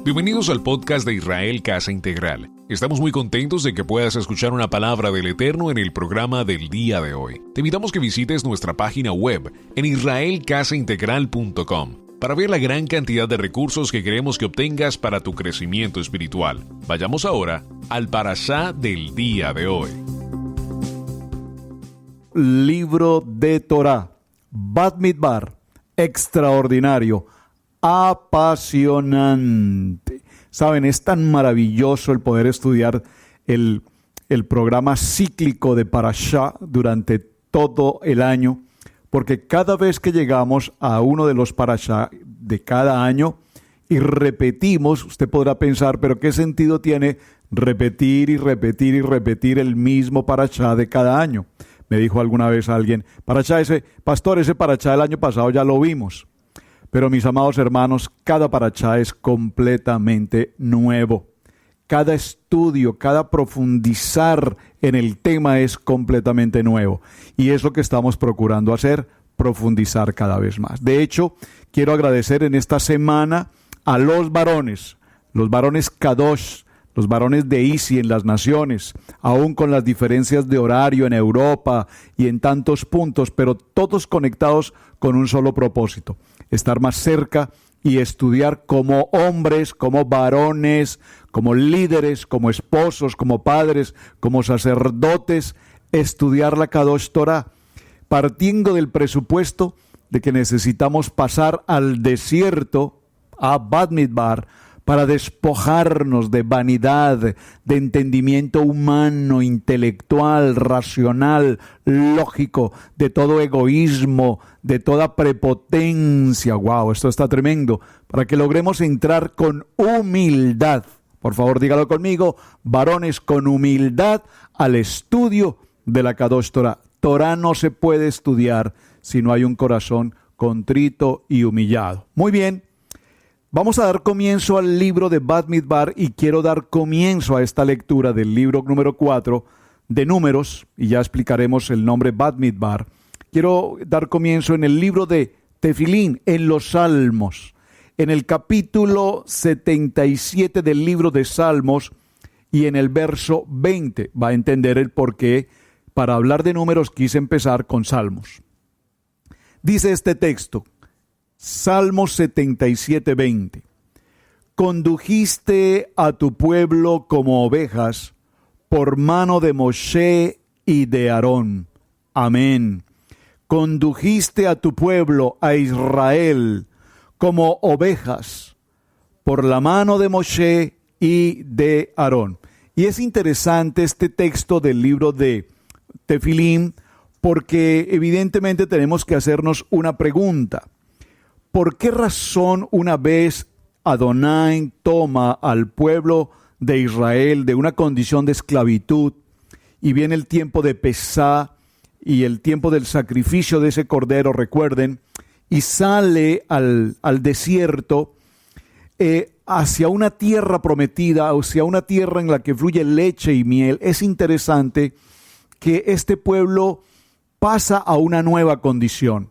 Bienvenidos al podcast de Israel Casa Integral. Estamos muy contentos de que puedas escuchar una palabra del Eterno en el programa del día de hoy. Te invitamos que visites nuestra página web en israelcasaintegral.com para ver la gran cantidad de recursos que queremos que obtengas para tu crecimiento espiritual. Vayamos ahora al parashá del día de hoy. Libro de Torá, Bamidbar, extraordinario, apasionante. Saben, es tan maravilloso el poder estudiar el programa cíclico de Parashá durante todo el año, porque cada vez que llegamos a uno de los Parashá de cada año y repetimos, usted podrá pensar, pero ¿qué sentido tiene repetir y repetir y repetir el mismo Parashá de cada año? Me dijo alguna vez alguien, pastor, ese Parashá del año pasado ya lo vimos. Pero mis amados hermanos, cada parashá es completamente nuevo. Cada estudio, cada profundizar en el tema es completamente nuevo. Y es lo que estamos procurando hacer, profundizar cada vez más. De hecho, quiero agradecer en esta semana a los varones Kadosh, los varones de ISI en las naciones, aún con las diferencias de horario en Europa y en tantos puntos, pero todos conectados con un solo propósito: estar más cerca y estudiar como hombres, como varones, como líderes, como esposos, como padres, como sacerdotes, estudiar la Kadosh Torah, partiendo del presupuesto de que necesitamos pasar al desierto, a Bamidbar, para despojarnos de vanidad, de entendimiento humano, intelectual, racional, lógico, de todo egoísmo, de toda prepotencia. ¡Wow! Esto está tremendo. Para que logremos entrar con humildad. Por favor, dígalo conmigo, varones, con humildad al estudio de la Kadosh Torah. Torah no se puede estudiar si no hay un corazón contrito y humillado. Muy bien. Vamos a dar comienzo al libro de Bamidbar y quiero dar comienzo a esta lectura del libro número 4 de Números, y ya explicaremos el nombre Bamidbar. Quiero dar comienzo en el libro de Tefilín, en los Salmos, en el capítulo 77 del libro de Salmos y en el verso 20. Va a entender el por qué para hablar de números quise empezar con Salmos. Dice este texto, Salmos 77, 20. Condujiste a tu pueblo como ovejas por mano de Moshe y de Aarón. Amén. Condujiste a tu pueblo, a Israel, como ovejas por la mano de Moshe y de Aarón. Y es interesante este texto del libro de Tefilín porque evidentemente tenemos que hacernos una pregunta. ¿Por qué razón una vez Adonai toma al pueblo de Israel de una condición de esclavitud y viene el tiempo de Pesá y el tiempo del sacrificio de ese cordero, recuerden, y sale al desierto hacia una tierra prometida, hacia una tierra en la que fluye leche y miel? Es interesante que este pueblo pasa a una nueva condición.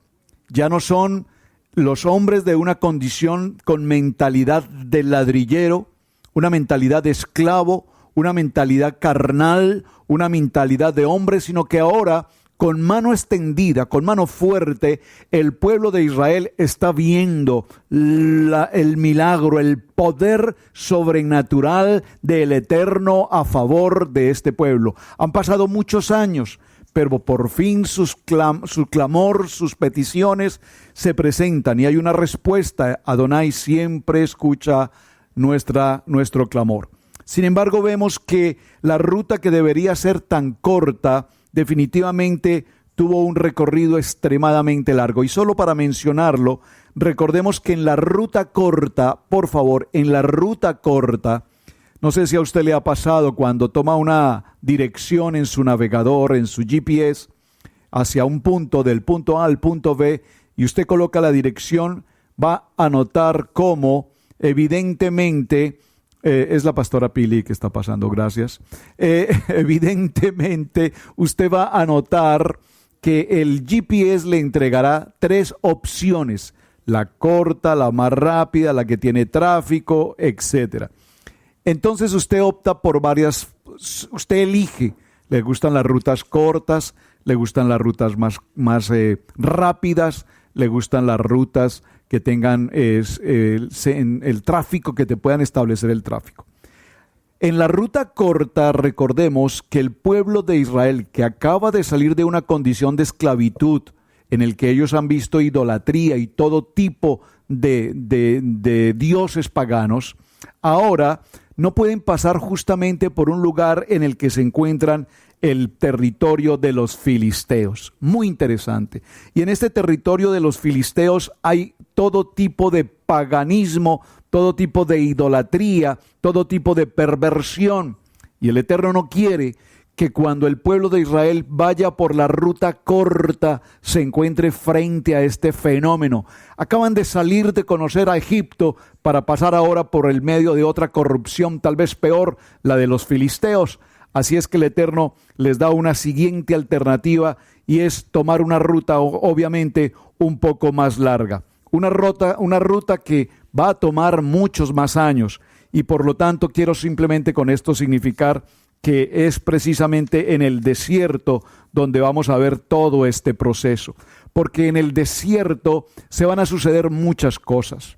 Ya no son los hombres de una condición con mentalidad de ladrillero, una mentalidad de esclavo, una mentalidad carnal, una mentalidad de hombre, sino que ahora, con mano extendida, con mano fuerte, el pueblo de Israel está viendo el milagro, el poder sobrenatural del Eterno a favor de este pueblo. Han pasado muchos años, pero por fin su clamor, sus peticiones se presentan y hay una respuesta. Adonai siempre escucha nuestro clamor. Sin embargo, vemos que la ruta que debería ser tan corta, definitivamente tuvo un recorrido extremadamente largo. Y solo para mencionarlo, recordemos que en la ruta corta, por favor, en la ruta corta, no sé si a usted le ha pasado cuando toma una dirección en su navegador, en su GPS, hacia un punto, del punto A al punto B, y usted coloca la dirección, va a notar cómo evidentemente, es la pastora Pili que está pasando, gracias. Evidentemente, usted va a notar que el GPS le entregará tres opciones. la corta, la más rápida, la que tiene tráfico, etc. Entonces usted opta por usted elige, le gustan las rutas cortas, le gustan las rutas más rápidas, le gustan las rutas que tengan el tráfico, que te puedan establecer el tráfico. En la ruta corta, recordemos que el pueblo de Israel, que acaba de salir de una condición de esclavitud, en el que ellos han visto idolatría y todo tipo de dioses paganos, ahora no pueden pasar justamente por un lugar en el que se encuentran el territorio de los filisteos. Muy interesante. Y en este territorio de los filisteos hay todo tipo de paganismo, todo tipo de idolatría, todo tipo de perversión. Y el Eterno no quiere que cuando el pueblo de Israel vaya por la ruta corta se encuentre frente a este fenómeno. Acaban de salir de conocer a Egipto para pasar ahora por el medio de otra corrupción, tal vez peor, la de los filisteos. Así es que el Eterno les da una siguiente alternativa y es tomar una ruta obviamente un poco más larga. Una ruta que va a tomar muchos más años y por lo tanto quiero simplemente con esto significar que es precisamente en el desierto donde vamos a ver todo este proceso. Porque en el desierto se van a suceder muchas cosas.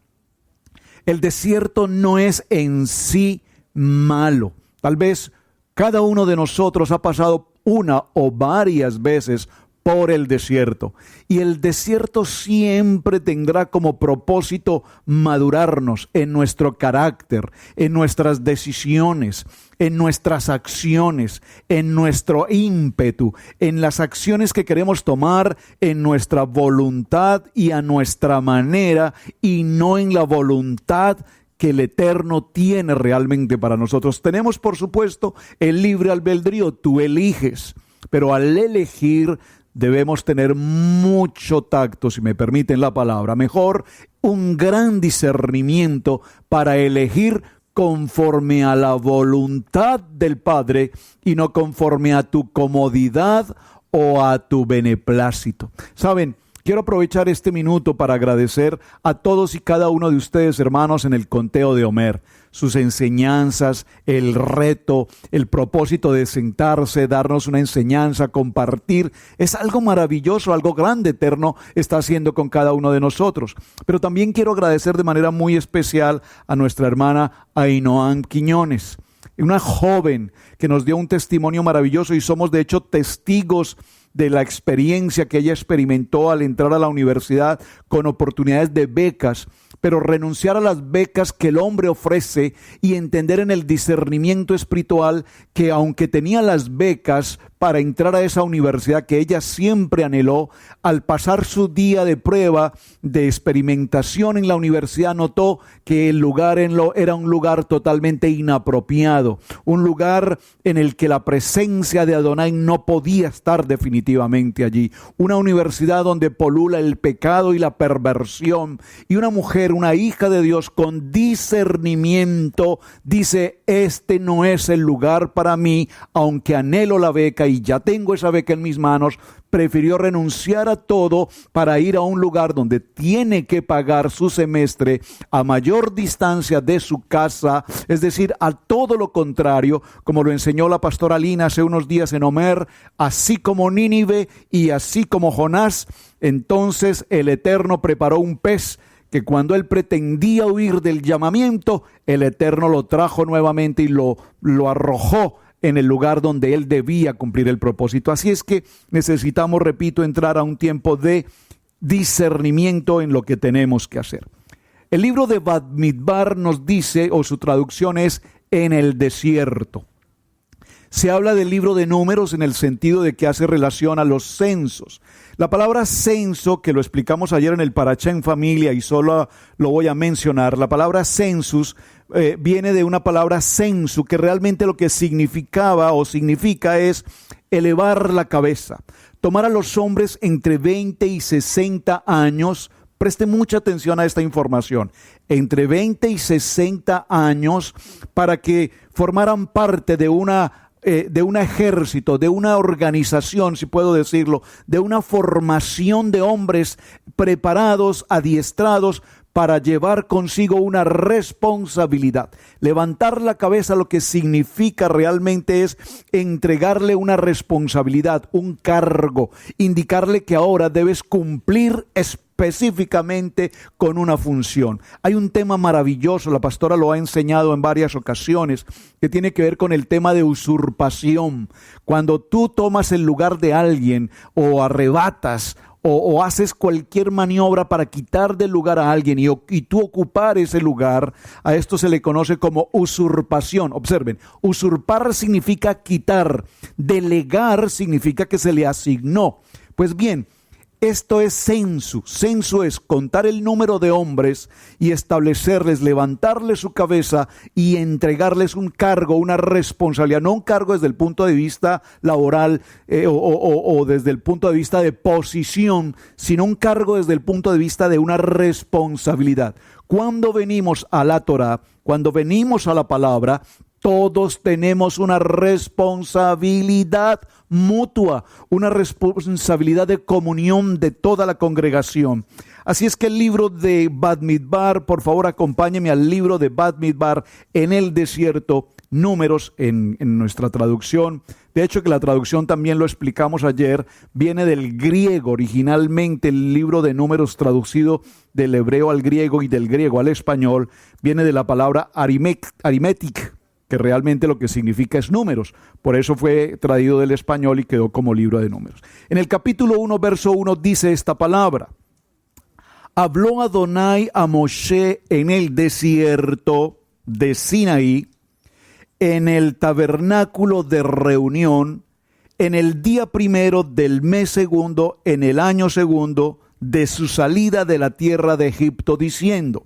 El desierto no es en sí malo. Tal vez cada uno de nosotros ha pasado una o varias veces por el desierto. Y el desierto siempre tendrá como propósito madurarnos en nuestro carácter, en nuestras decisiones, en nuestras acciones, en nuestro ímpetu, en las acciones que queremos tomar, en nuestra voluntad y a nuestra manera, y no en la voluntad que el Eterno tiene realmente para nosotros. Tenemos, por supuesto, el libre albedrío, tú eliges, pero al elegir debemos tener mucho tacto, si me permiten la palabra, mejor un gran discernimiento para elegir conforme a la voluntad del Padre y no conforme a tu comodidad o a tu beneplácito. ¿Saben? Quiero aprovechar este minuto para agradecer a todos y cada uno de ustedes, hermanos, en el conteo de Homer. Sus enseñanzas, el reto, el propósito de sentarse, darnos una enseñanza, compartir. Es algo maravilloso, algo grande, Eterno está haciendo con cada uno de nosotros. Pero también quiero agradecer de manera muy especial a nuestra hermana Ainhoa Quiñones, una joven que nos dio un testimonio maravilloso y somos de hecho testigos de la experiencia que ella experimentó al entrar a la universidad con oportunidades de becas, pero renunciar a las becas que el hombre ofrece y entender en el discernimiento espiritual que aunque tenía las becas para entrar a esa universidad que ella siempre anheló, al pasar su día de prueba, de experimentación en la universidad, notó que el lugar era un lugar totalmente inapropiado, un lugar en el que la presencia de Adonai no podía estar definitivamente allí, una universidad donde polula el pecado y la perversión, y una mujer, una hija de Dios con discernimiento, dice: este no es el lugar para mí, aunque anhelo la beca y ya tengo esa beca en mis manos. Prefirió renunciar a todo para ir a un lugar donde tiene que pagar su semestre a mayor distancia de su casa, es decir, a todo lo contrario, como lo enseñó la pastora Lina hace unos días en Homer, así como Nínive y así como Jonás. Entonces el Eterno preparó un pez que cuando él pretendía huir del llamamiento, el Eterno lo trajo nuevamente y lo arrojó en el lugar donde él debía cumplir el propósito. Así es que necesitamos, repito, entrar a un tiempo de discernimiento en lo que tenemos que hacer. El libro de Bamidbar nos dice, o su traducción es en el desierto. Se habla del libro de Números en el sentido de que hace relación a los censos. La palabra censo, que lo explicamos ayer en el Parashá en Familia y solo lo voy a mencionar, la palabra census viene de una palabra censu, que realmente lo que significaba o significa es elevar la cabeza, tomar a los hombres entre 20 y 60 años. Preste mucha atención a esta información, entre 20 y 60 años, para que formaran parte de una de un ejército, de una organización, si puedo decirlo, de una formación de hombres preparados, adiestrados, para llevar consigo una responsabilidad. Levantar la cabeza lo que significa realmente es entregarle una responsabilidad, un cargo, indicarle que ahora debes cumplir específicamente con una función. Hay un tema maravilloso, la pastora lo ha enseñado en varias ocasiones, que tiene que ver con el tema de usurpación. Cuando tú tomas el lugar de alguien o arrebatas o haces cualquier maniobra para quitar del lugar a alguien y tú ocupar ese lugar, a esto se le conoce como usurpación. Observen, usurpar significa quitar, delegar significa que se le asignó. Pues bien, esto es censo. Censo es contar el número de hombres y establecerles, levantarles su cabeza y entregarles un cargo, una responsabilidad. No un cargo desde el punto de vista laboral o desde el punto de vista de posición, sino un cargo desde el punto de vista de una responsabilidad. Cuando venimos a la Torá, cuando venimos a la palabra, todos tenemos una responsabilidad mutua, una responsabilidad de comunión de toda la congregación. Así es que el libro de Bamidbar, por favor acompáñeme al libro de Bamidbar en el desierto, Números en nuestra traducción. De hecho que la traducción también lo explicamos ayer, viene del griego. Originalmente el libro de Números traducido del hebreo al griego y del griego al español viene de la palabra arimetic, que realmente lo que significa es números. Por eso fue traído del español y quedó como libro de números. En el capítulo 1, verso 1 dice esta palabra: habló Adonai a Moshe en el desierto de Sinaí, en el tabernáculo de reunión, en el día primero del mes segundo, en el año segundo de su salida de la tierra de Egipto, diciendo: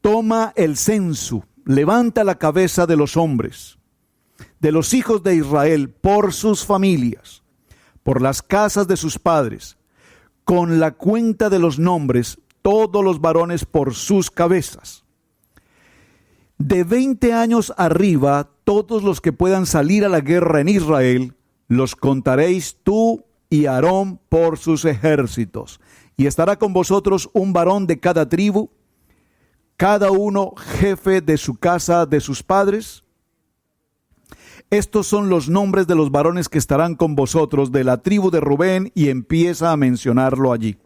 toma el censo, levanta la cabeza de los hombres, de los hijos de Israel, por sus familias, por las casas de sus padres, con la cuenta de los nombres, todos los varones por sus cabezas. De 20 años arriba, todos los que puedan salir a la guerra en Israel, los contaréis tú y Aarón por sus ejércitos. Y estará con vosotros un varón de cada tribu, cada uno jefe de su casa, de sus padres. Estos son los nombres de los varones que estarán con vosotros de la tribu de Rubén, y empieza a mencionarlo allí.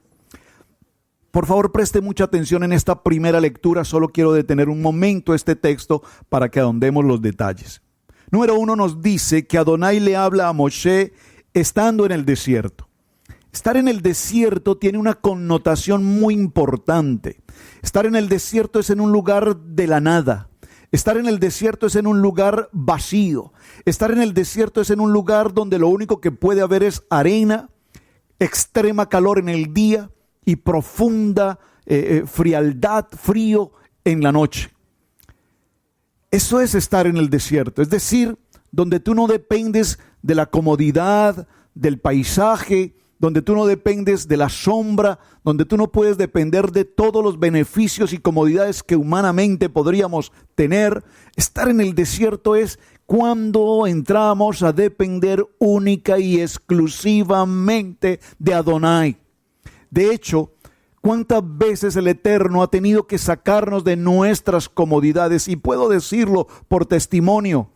Por favor, preste mucha atención en esta primera lectura. Solo quiero detener un momento este texto para que ahondemos los detalles. Número 1 nos dice que Adonai le habla a Moshe estando en el desierto. Estar en el desierto tiene una connotación muy importante. Estar en el desierto es en un lugar de la nada. Estar en el desierto es en un lugar vacío. Estar en el desierto es en un lugar donde lo único que puede haber es arena, extrema calor en el día y profunda frialdad, frío en la noche. Eso es estar en el desierto, es decir, donde tú no dependes de la comodidad, del paisaje, donde tú no dependes de la sombra, donde tú no puedes depender de todos los beneficios y comodidades que humanamente podríamos tener. Estar en el desierto es cuando entramos a depender única y exclusivamente de Adonai. De hecho, ¿cuántas veces el Eterno ha tenido que sacarnos de nuestras comodidades? Y puedo decirlo por testimonio.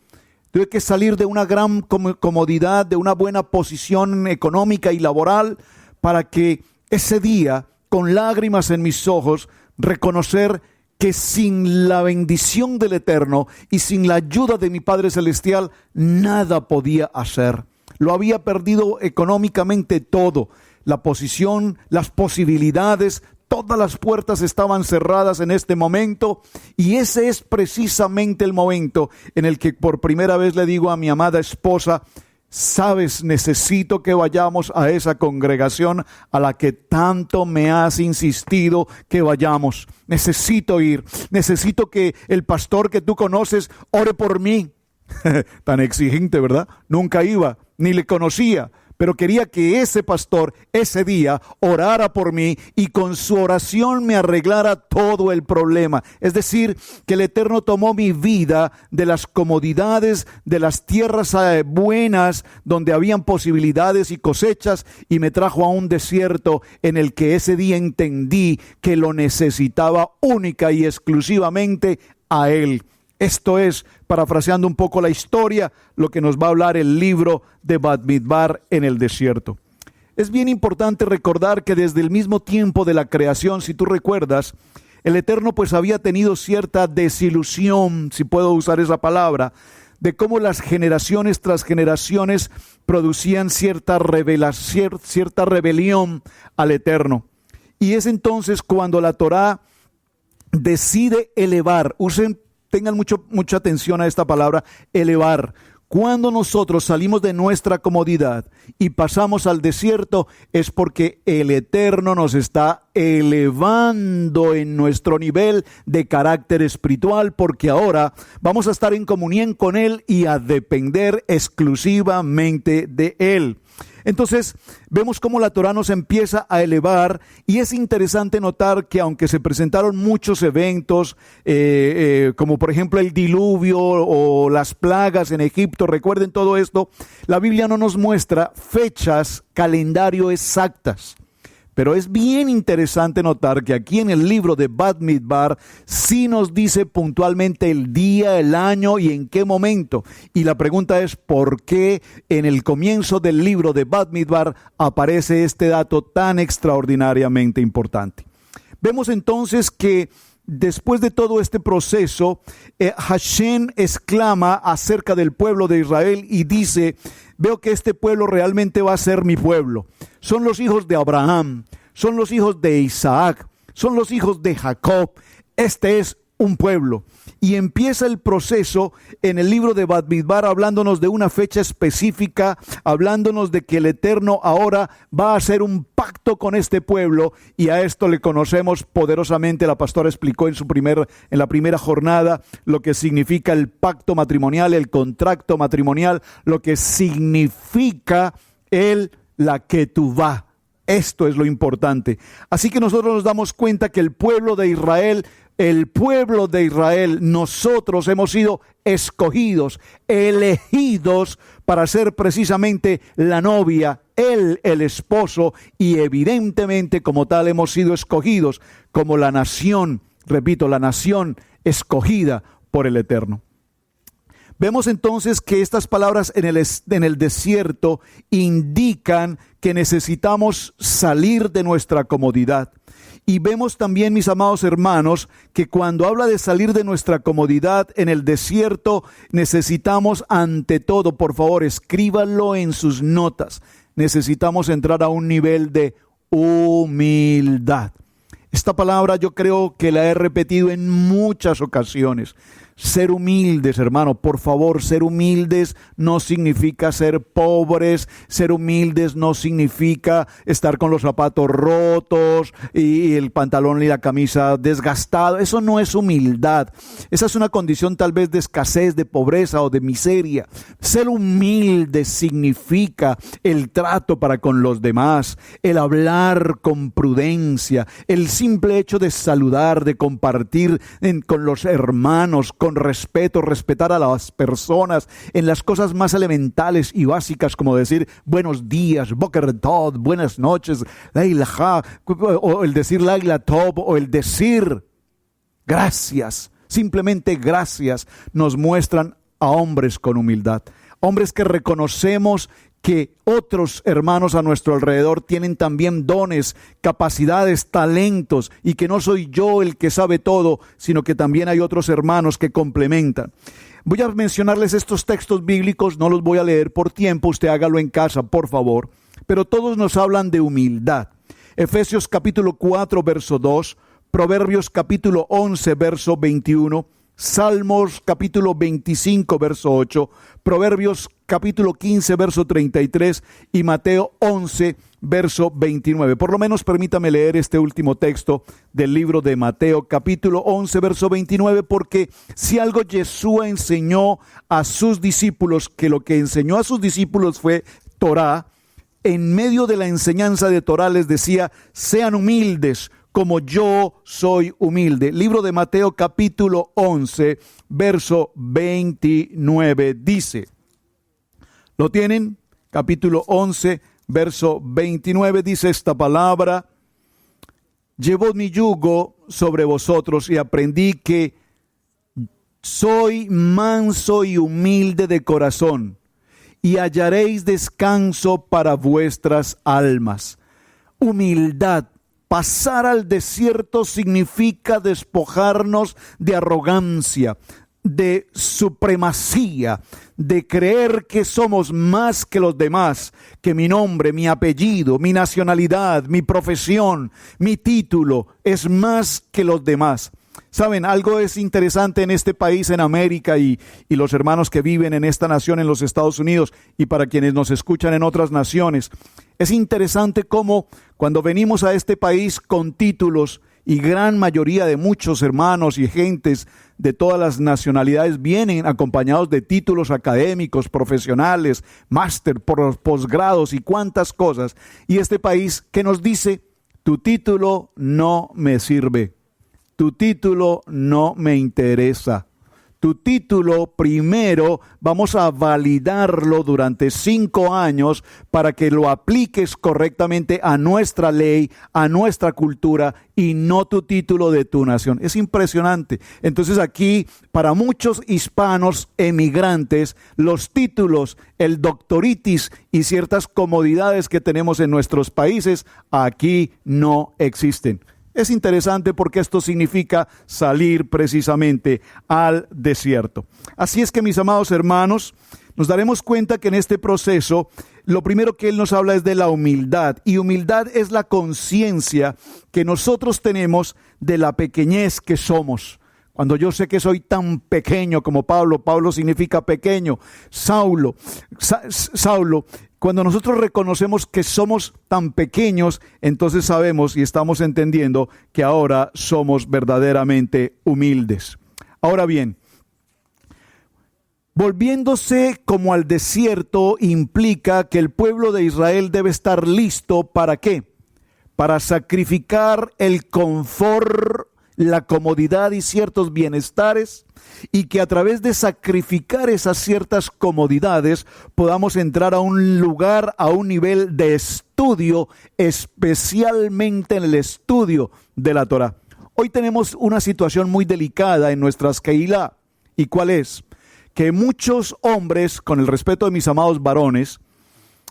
Tuve que salir de una gran comodidad, de una buena posición económica y laboral, para que ese día, con lágrimas en mis ojos, reconocer que sin la bendición del Eterno y sin la ayuda de mi Padre Celestial, nada podía hacer. Lo había perdido económicamente todo. La posición, las posibilidades, todas las puertas estaban cerradas en este momento, y ese es precisamente el momento en el que por primera vez le digo a mi amada esposa: sabes, necesito que vayamos a esa congregación a la que tanto me has insistido que vayamos. Necesito ir, necesito que el pastor que tú conoces ore por mí. Tan exigente, ¿verdad? Nunca iba, ni le conocía, pero quería que ese pastor ese día orara por mí y con su oración me arreglara todo el problema. Es decir, que el Eterno tomó mi vida de las comodidades, de las tierras buenas, donde habían posibilidades y cosechas, y me trajo a un desierto en el que ese día entendí que lo necesitaba única y exclusivamente a Él. Esto es, parafraseando un poco la historia, lo que nos va a hablar el libro de Bamidbar en el desierto. Es bien importante recordar que desde el mismo tiempo de la creación, si tú recuerdas, el Eterno pues había tenido cierta desilusión, si puedo usar esa palabra, de cómo las generaciones tras generaciones producían cierta rebelión al Eterno. Y es entonces cuando la Torá decide elevar, tengan mucha atención a esta palabra, elevar. Cuando nosotros salimos de nuestra comodidad y pasamos al desierto, es porque el Eterno nos está elevando en nuestro nivel de carácter espiritual, porque ahora vamos a estar en comunión con Él y a depender exclusivamente de Él. Entonces, vemos cómo la Torá nos empieza a elevar, y es interesante notar que aunque se presentaron muchos eventos, como por ejemplo el diluvio o las plagas en Egipto, recuerden todo esto, la Biblia no nos muestra fechas, calendario exactas. Pero es bien interesante notar que aquí en el libro de Bamidbar sí nos dice puntualmente el día, el año y en qué momento. Y la pregunta es, ¿por qué en el comienzo del libro de Bamidbar aparece este dato tan extraordinariamente importante? Vemos entonces que después de todo este proceso, Hashem exclama acerca del pueblo de Israel y dice: veo que este pueblo realmente va a ser mi pueblo. Son los hijos de Abraham, son los hijos de Isaac, son los hijos de Jacob. Este es un pueblo. Y empieza el proceso en el libro de Bamidbar hablándonos de una fecha específica, hablándonos de que el Eterno ahora va a hacer un pacto con este pueblo, y a esto le conocemos poderosamente. La pastora explicó en la primera jornada lo que significa el pacto matrimonial, el contrato matrimonial, lo que significa la ketubá. Esto es lo importante. Así que nosotros nos damos cuenta que el pueblo de Israel, nosotros hemos sido escogidos, elegidos para ser precisamente la novia, él el esposo, y evidentemente como tal hemos sido escogidos como la nación, repito, la nación escogida por el Eterno. Vemos entonces que estas palabras en el desierto indican que necesitamos salir de nuestra comodidad. Y vemos también, mis amados hermanos, que cuando habla de salir de nuestra comodidad en el desierto, necesitamos ante todo, por favor, escríbanlo en sus notas, necesitamos entrar a un nivel de humildad. Esta palabra yo creo que la he repetido en muchas ocasiones. Ser humildes, hermano, por favor, ser humildes no significa ser pobres, ser humildes no significa estar con los zapatos rotos y el pantalón y la camisa desgastado. Eso no es humildad. Esa es una condición tal vez de escasez, de pobreza o de miseria. Ser humilde significa el trato para con los demás, el hablar con prudencia, el simple hecho de saludar, de compartir con los hermanos, con respeto, respetar a las personas en las cosas más elementales y básicas, como decir buenos días, Boker Tov, buenas noches, Leila Ha, o el decir Laila Tov, o el decir gracias, simplemente gracias, nos muestran a hombres con humildad, hombres que reconocemos que otros hermanos a nuestro alrededor tienen también dones, capacidades, talentos, y que no soy yo el que sabe todo, sino que también hay otros hermanos que complementan. Voy a mencionarles estos textos bíblicos, no los voy a leer por tiempo, usted hágalo en casa, por favor, pero todos nos hablan de humildad. Efesios capítulo 4, verso 2, Proverbios capítulo 11, verso 21, Salmos capítulo 25, verso 8, Proverbios capítulo 15, verso 33 y Mateo 11, verso 29. Por lo menos permítame leer este último texto del libro de Mateo, capítulo 11, verso 29, porque si algo Yeshua enseñó a sus discípulos, que lo que enseñó a sus discípulos fue Torá, en medio de la enseñanza de Torá les decía: sean humildes como yo soy humilde. Libro de Mateo capítulo 11, verso 29 dice, ¿lo tienen? Capítulo 11, verso 29 dice esta palabra: llevó mi yugo sobre vosotros y aprendí que soy manso y humilde de corazón, y hallaréis descanso para vuestras almas. Humildad. Pasar al desierto significa despojarnos de arrogancia, de supremacía, de creer que somos más que los demás, que mi nombre, mi apellido, mi nacionalidad, mi profesión, mi título es más que los demás. Saben, algo es interesante en este país, en América, y los hermanos que viven en esta nación, en los Estados Unidos, y para quienes nos escuchan en otras naciones. Es interesante cómo cuando venimos a este país con títulos, y gran mayoría de muchos hermanos y gentes de todas las nacionalidades vienen acompañados de títulos académicos, profesionales, máster, posgrados y cuantas cosas. Y este país que nos dice: tu título no me sirve. Tu título no me interesa. Tu título primero vamos a validarlo durante 5 años para que lo apliques correctamente a nuestra ley, a nuestra cultura, y no tu título de tu nación. Es impresionante. Entonces aquí, para muchos hispanos emigrantes, los títulos, el doctoritis y ciertas comodidades que tenemos en nuestros países, aquí no existen. Es interesante porque esto significa salir precisamente al desierto. Así es que, mis amados hermanos, nos daremos cuenta que en este proceso lo primero que Él nos habla es de la humildad. Y humildad es la conciencia que nosotros tenemos de la pequeñez que somos. Cuando yo sé que soy tan pequeño como Pablo, Pablo significa pequeño, Saulo, cuando nosotros reconocemos que somos tan pequeños, entonces sabemos y estamos entendiendo que ahora somos verdaderamente humildes. Ahora bien, volviéndose como al desierto implica que el pueblo de Israel debe estar listo ¿para qué? Para sacrificar el confort, la comodidad y ciertos bienestares, y que a través de sacrificar esas ciertas comodidades podamos entrar a un lugar, a un nivel de estudio, especialmente en el estudio de la Torá. Hoy tenemos una situación muy delicada en nuestras Keilah. ¿Y cuál es? Que muchos hombres, con el respeto de mis amados varones,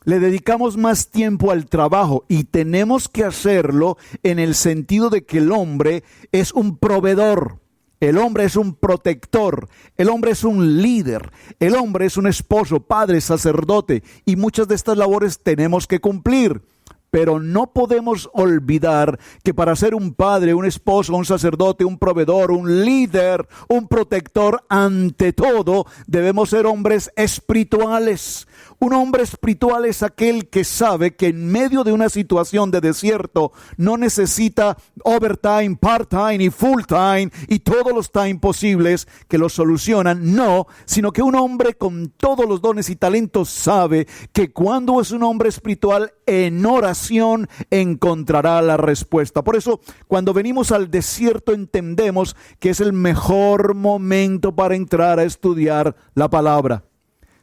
le dedicamos más tiempo al trabajo, y tenemos que hacerlo en el sentido de que el hombre es un proveedor, el hombre es un protector, el hombre es un líder, el hombre es un esposo, padre, sacerdote, y muchas de estas labores tenemos que cumplir. Pero no podemos olvidar que para ser un padre, un esposo, un sacerdote, un proveedor, un líder, un protector, ante todo debemos ser hombres espirituales. Un hombre espiritual es aquel que sabe que en medio de una situación de desierto no necesita overtime, part-time y full-time y todos los time posibles que los solucionan. No, sino que un hombre con todos los dones y talentos sabe que cuando es un hombre espiritual, en oración encontrará la respuesta. Por eso, cuando venimos al desierto, entendemos que es el mejor momento para entrar a estudiar la palabra.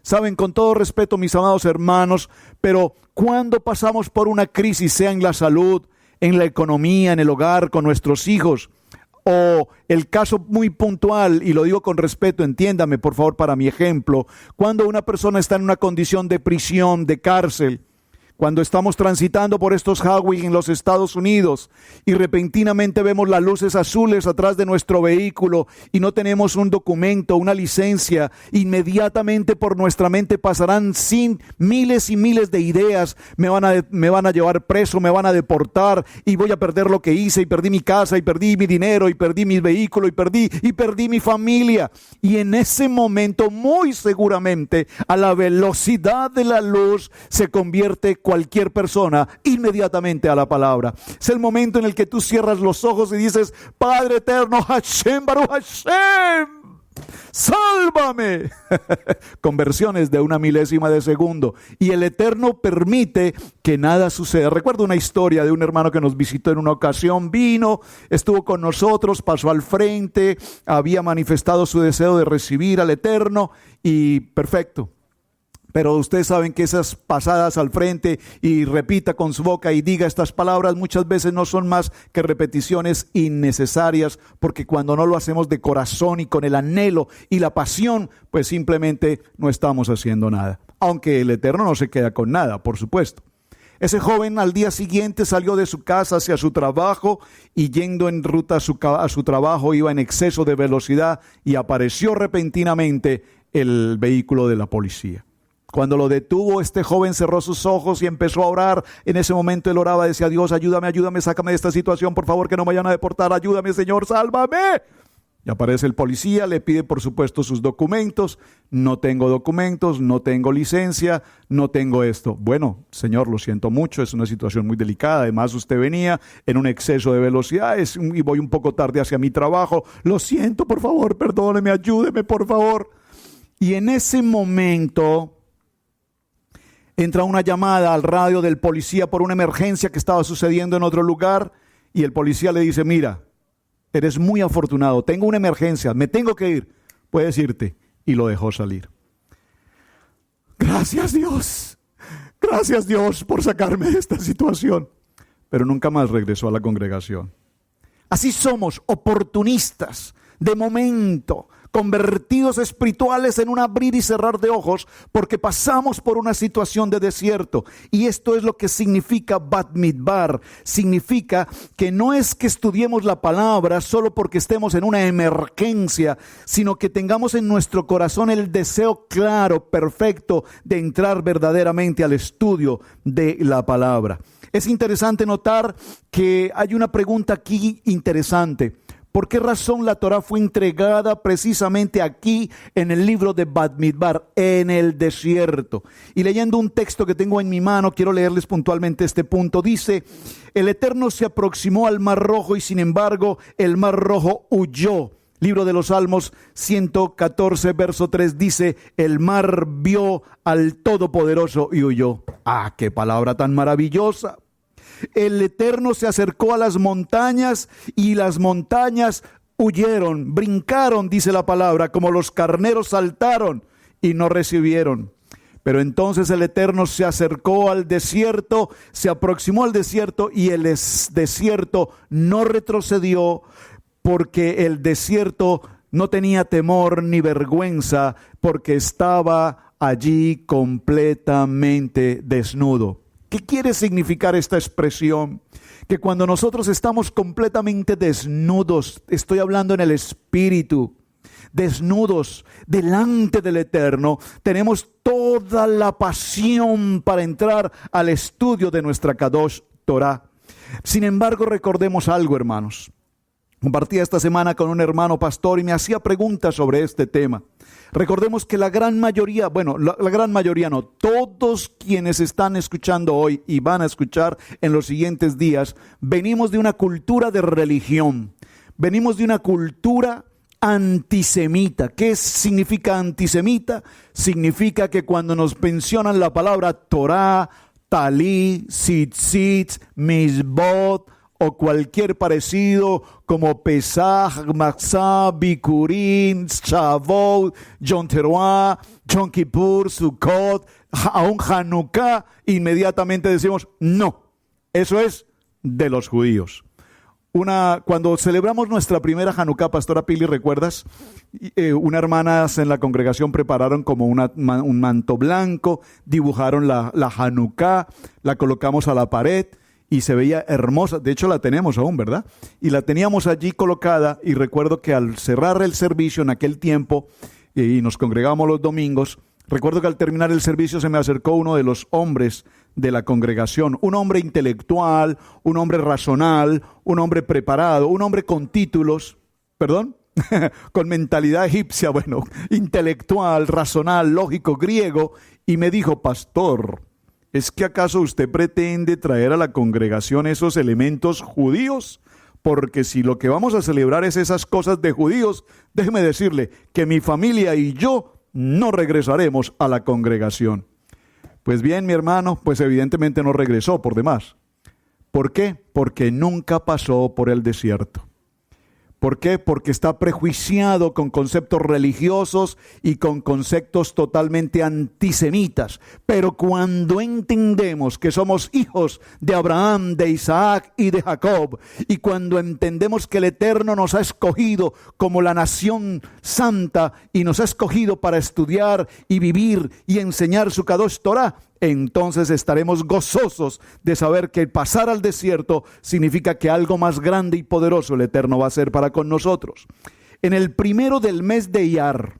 Saben, con todo respeto, mis amados hermanos, pero cuando pasamos por una crisis, sea en la salud, en la economía, en el hogar, con nuestros hijos, o el caso muy puntual, y lo digo con respeto, entiéndame por favor para mi ejemplo, cuando una persona está en una condición de prisión, de cárcel, cuando estamos transitando por estos highways en los Estados Unidos y repentinamente vemos las luces azules atrás de nuestro vehículo y no tenemos un documento, una licencia, inmediatamente por nuestra mente pasarán miles y miles de ideas. Me van a llevar preso, me van a deportar y voy a perder lo que hice, y perdí mi casa, y perdí mi dinero, y perdí mi vehículo, y perdí mi familia. Y en ese momento, muy seguramente, a la velocidad de la luz se convierte cualquier persona inmediatamente a la palabra. Es el momento en el que tú cierras los ojos y dices: Padre eterno, Hashem, Baruch Hashem, salva ¡sálvame! Conversiones de 1 milésima de segundo. Y el Eterno permite que nada suceda. Recuerdo una historia de un hermano que nos visitó en una ocasión. Vino, estuvo con nosotros, pasó al frente, había manifestado su deseo de recibir al Eterno y perfecto. Pero ustedes saben que esas pasadas al frente y repita con su boca y diga estas palabras muchas veces no son más que repeticiones innecesarias, porque cuando no lo hacemos de corazón y con el anhelo y la pasión, pues simplemente no estamos haciendo nada. Aunque el Eterno no se queda con nada, por supuesto. Ese joven al día siguiente salió de su casa hacia su trabajo y yendo en ruta a su trabajo iba en exceso de velocidad y apareció repentinamente el vehículo de la policía. Cuando lo detuvo, este joven cerró sus ojos y empezó a orar. En ese momento él oraba, decía: Dios, ayúdame, sácame de esta situación, por favor, que no me vayan a deportar, ayúdame, Señor, sálvame. Y aparece el policía, le pide por supuesto sus documentos. No tengo documentos, no tengo licencia, no tengo esto. Bueno, señor, lo siento mucho, es una situación muy delicada. Además, usted venía en un exceso de velocidad y voy un poco tarde hacia mi trabajo. Lo siento, por favor, perdóneme, ayúdeme, por favor. Y en ese momento entra una llamada al radio del policía por una emergencia que estaba sucediendo en otro lugar y el policía le dice: mira, eres muy afortunado, tengo una emergencia, me tengo que ir, puedes irte. Y lo dejó salir. Gracias Dios por sacarme de esta situación. Pero nunca más regresó a la congregación. Así somos, oportunistas, de momento, convertidos espirituales en un abrir y cerrar de ojos, porque pasamos por una situación de desierto. Y esto es lo que significa Bat Midbar. Significa que no es que estudiemos la palabra solo porque estemos en una emergencia, sino que tengamos en nuestro corazón el deseo claro, perfecto, de entrar verdaderamente al estudio de la palabra. Es interesante notar que hay una pregunta aquí interesante. ¿Por qué razón la Torá fue entregada precisamente aquí en el libro de Bat Midbar, en el desierto? Y leyendo un texto que tengo en mi mano, quiero leerles puntualmente este punto. Dice: el Eterno se aproximó al Mar Rojo y sin embargo el Mar Rojo huyó. Libro de los Salmos 114, verso 3 dice: el mar vio al Todopoderoso y huyó. ¡Ah, qué palabra tan maravillosa! El Eterno se acercó a las montañas y las montañas huyeron, brincaron, dice la palabra, como los carneros saltaron y no recibieron. Pero entonces el Eterno se acercó al desierto, se aproximó al desierto y el desierto no retrocedió, porque el desierto no tenía temor ni vergüenza, porque estaba allí completamente desnudo. ¿Qué quiere significar esta expresión? Que cuando nosotros estamos completamente desnudos, estoy hablando en el espíritu, desnudos delante del Eterno, tenemos toda la pasión para entrar al estudio de nuestra Kadosh Torah. Sin embargo, recordemos algo, hermanos. Compartía esta semana con un hermano pastor y me hacía preguntas sobre este tema. Recordemos que la gran mayoría, la gran mayoría no, todos quienes están escuchando hoy y van a escuchar en los siguientes días, venimos de una cultura de religión, venimos de una cultura antisemita. ¿Qué significa antisemita? Significa que cuando nos mencionan la palabra Torah, Talí, Tzitzit, Mizbot, o cualquier parecido como Pesach, Matzah, Bikurim, Shavuot, Yom Teruah, Yom Kippur, Sukkot, aún Hanukkah, inmediatamente decimos no, eso es de los judíos. Cuando celebramos nuestra primera Hanukkah, Pastora Pili, ¿recuerdas? Unas hermanas en la congregación prepararon como un manto blanco, dibujaron la Hanukkah, la colocamos a la pared, y se veía hermosa. De hecho la tenemos aún, ¿verdad? Y la teníamos allí colocada y recuerdo que al cerrar el servicio en aquel tiempo y nos congregamos los domingos, recuerdo que al terminar el servicio se me acercó uno de los hombres de la congregación, un hombre intelectual, un hombre razonal, un hombre preparado, un hombre con títulos, con mentalidad egipcia, intelectual, razonal, lógico, griego, y me dijo: pastor, ¿es que acaso usted pretende traer a la congregación esos elementos judíos? porque si lo que vamos a celebrar es esas cosas de judíos, déjeme decirle que mi familia y yo no regresaremos a la congregación. Pues bien, mi hermano, pues evidentemente no regresó por demás. ¿Por qué? Porque nunca pasó por el desierto. ¿Por qué? Porque está prejuiciado con conceptos religiosos y con conceptos totalmente antisemitas. Pero cuando entendemos que somos hijos de Abraham, de Isaac y de Jacob, y cuando entendemos que el Eterno nos ha escogido como la nación santa y nos ha escogido para estudiar y vivir y enseñar su Kadosh Torah, entonces estaremos gozosos de saber que pasar al desierto significa que algo más grande y poderoso el Eterno va a hacer para con nosotros. En el primero del mes de Iyar,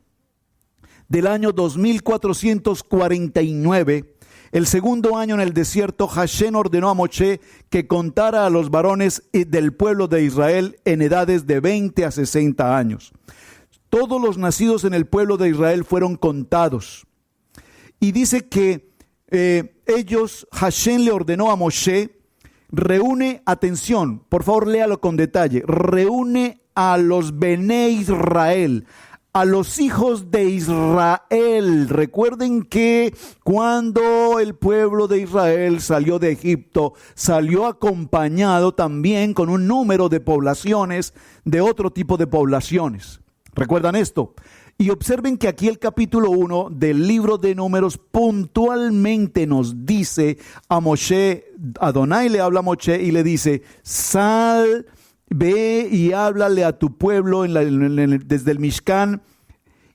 del año 2449, el segundo año en el desierto, Hashem ordenó a Moshe que contara a los varones del pueblo de Israel en edades de 20 a 60 años. Todos los nacidos en el pueblo de Israel fueron contados. Y dice que Hashem le ordenó a Moshe, reúne, atención, por favor léalo con detalle, reúne a los Bené Israel, a los hijos de Israel. Recuerden que cuando el pueblo de Israel salió de Egipto, salió acompañado también con un número de poblaciones, de otro tipo de poblaciones. ¿Recuerdan esto? Y observen que aquí el capítulo 1 del libro de Números puntualmente nos dice a Moshe, Adonai le habla a Moshe y le dice, sal, ve y háblale a tu pueblo desde el Mishkan,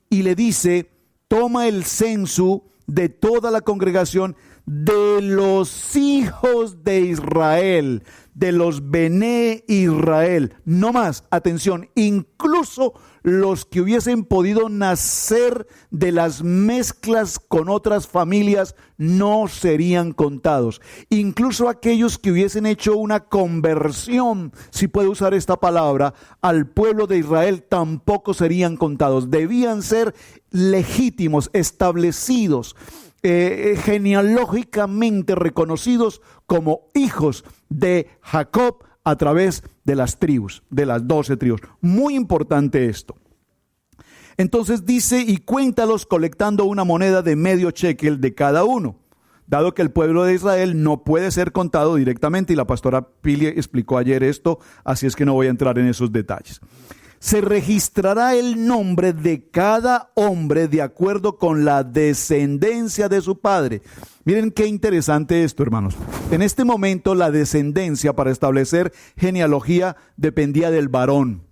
y le dice, toma el censo de toda la congregación de los hijos de Israel, de los Bené Israel. No más, atención, incluso los que hubiesen podido nacer de las mezclas con otras familias no serían contados. Incluso aquellos que hubiesen hecho una conversión, si puedo usar esta palabra, al pueblo de Israel tampoco serían contados. Debían ser legítimos, establecidos, genealógicamente reconocidos como hijos de Jacob a través de las tribus, de las 12 tribus. Muy importante esto. Entonces dice, y cuéntalos colectando una moneda de medio shekel de cada uno, dado que el pueblo de Israel no puede ser contado directamente, y la pastora Pili explicó ayer esto, así es que no voy a entrar en esos detalles. Se registrará el nombre de cada hombre de acuerdo con la descendencia de su padre. Miren qué interesante esto, hermanos. En este momento la descendencia para establecer genealogía dependía del varón.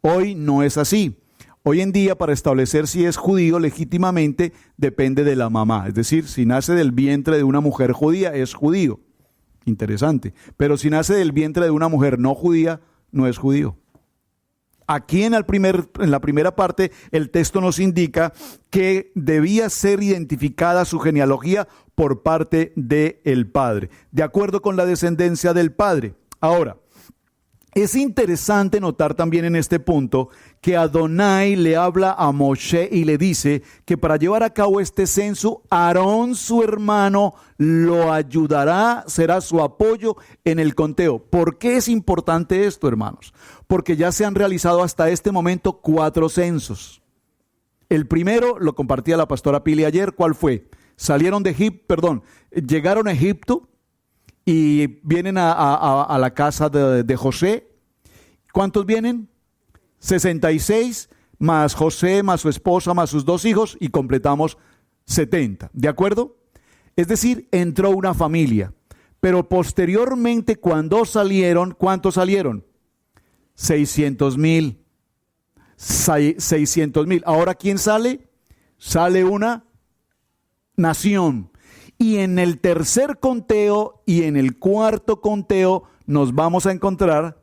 Hoy no es así. Hoy en día, para establecer si es judío legítimamente, depende de la mamá. Es decir, si nace del vientre de una mujer judía, es judío. Interesante. Pero si nace del vientre de una mujer no judía, no es judío. Aquí en la primera parte, el texto nos indica que debía ser identificada su genealogía por parte del padre, de acuerdo con la descendencia del padre. Ahora, es interesante notar también en este punto que Adonai le habla a Moshe y le dice que para llevar a cabo este censo, Aarón, su hermano, lo ayudará, será su apoyo en el conteo. ¿Por qué es importante esto, hermanos? Porque ya se han realizado hasta este momento 4 censos. El primero lo compartía la pastora Pili ayer. ¿Cuál fue? Llegaron a Egipto y vienen a la casa de José. ¿Cuántos vienen? 66, más José, más su esposa, más sus 2 hijos, y completamos 70. ¿De acuerdo? Es decir, entró una familia. Pero posteriormente, cuando salieron, ¿cuántos salieron? 600,000. 600,000. Ahora, ¿quién sale? Sale una nación. Y en el tercer conteo y en el cuarto conteo nos vamos a encontrar,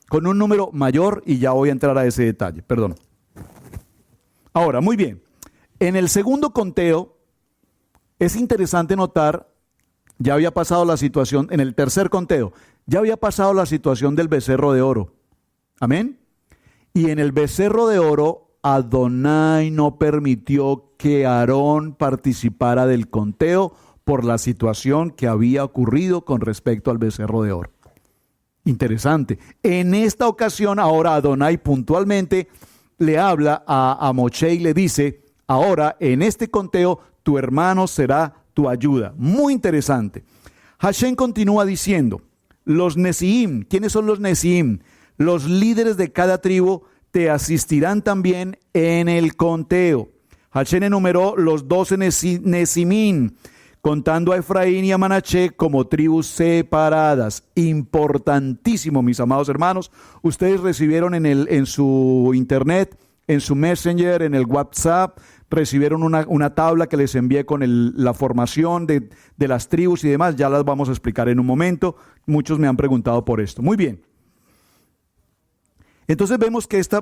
con un número mayor, y ya voy a entrar a ese detalle, Ahora, muy bien, en el segundo conteo es interesante notar, ya había pasado la situación, en el tercer conteo, ya había pasado la situación del becerro de oro. Amén. Y en el becerro de oro, Adonai no permitió que Aarón participara del conteo por la situación que había ocurrido con respecto al becerro de oro. Interesante. En esta ocasión, ahora Adonai puntualmente le habla a Moshe y le dice, ahora en este conteo tu hermano será tu ayuda. Muy interesante. Hashem continúa diciendo, los Nesiim, ¿quiénes son los Nesiim? Los líderes de cada tribu te asistirán también en el conteo. Hashem enumeró los 12 Nesimín, contando a Efraín y a Manaché como tribus separadas. Importantísimo, mis amados hermanos. Ustedes recibieron en su internet, en su Messenger, en el WhatsApp, recibieron una tabla que les envié con la formación de las tribus y demás. Ya las vamos a explicar en un momento. Muchos me han preguntado por esto. Muy bien. Entonces vemos que esta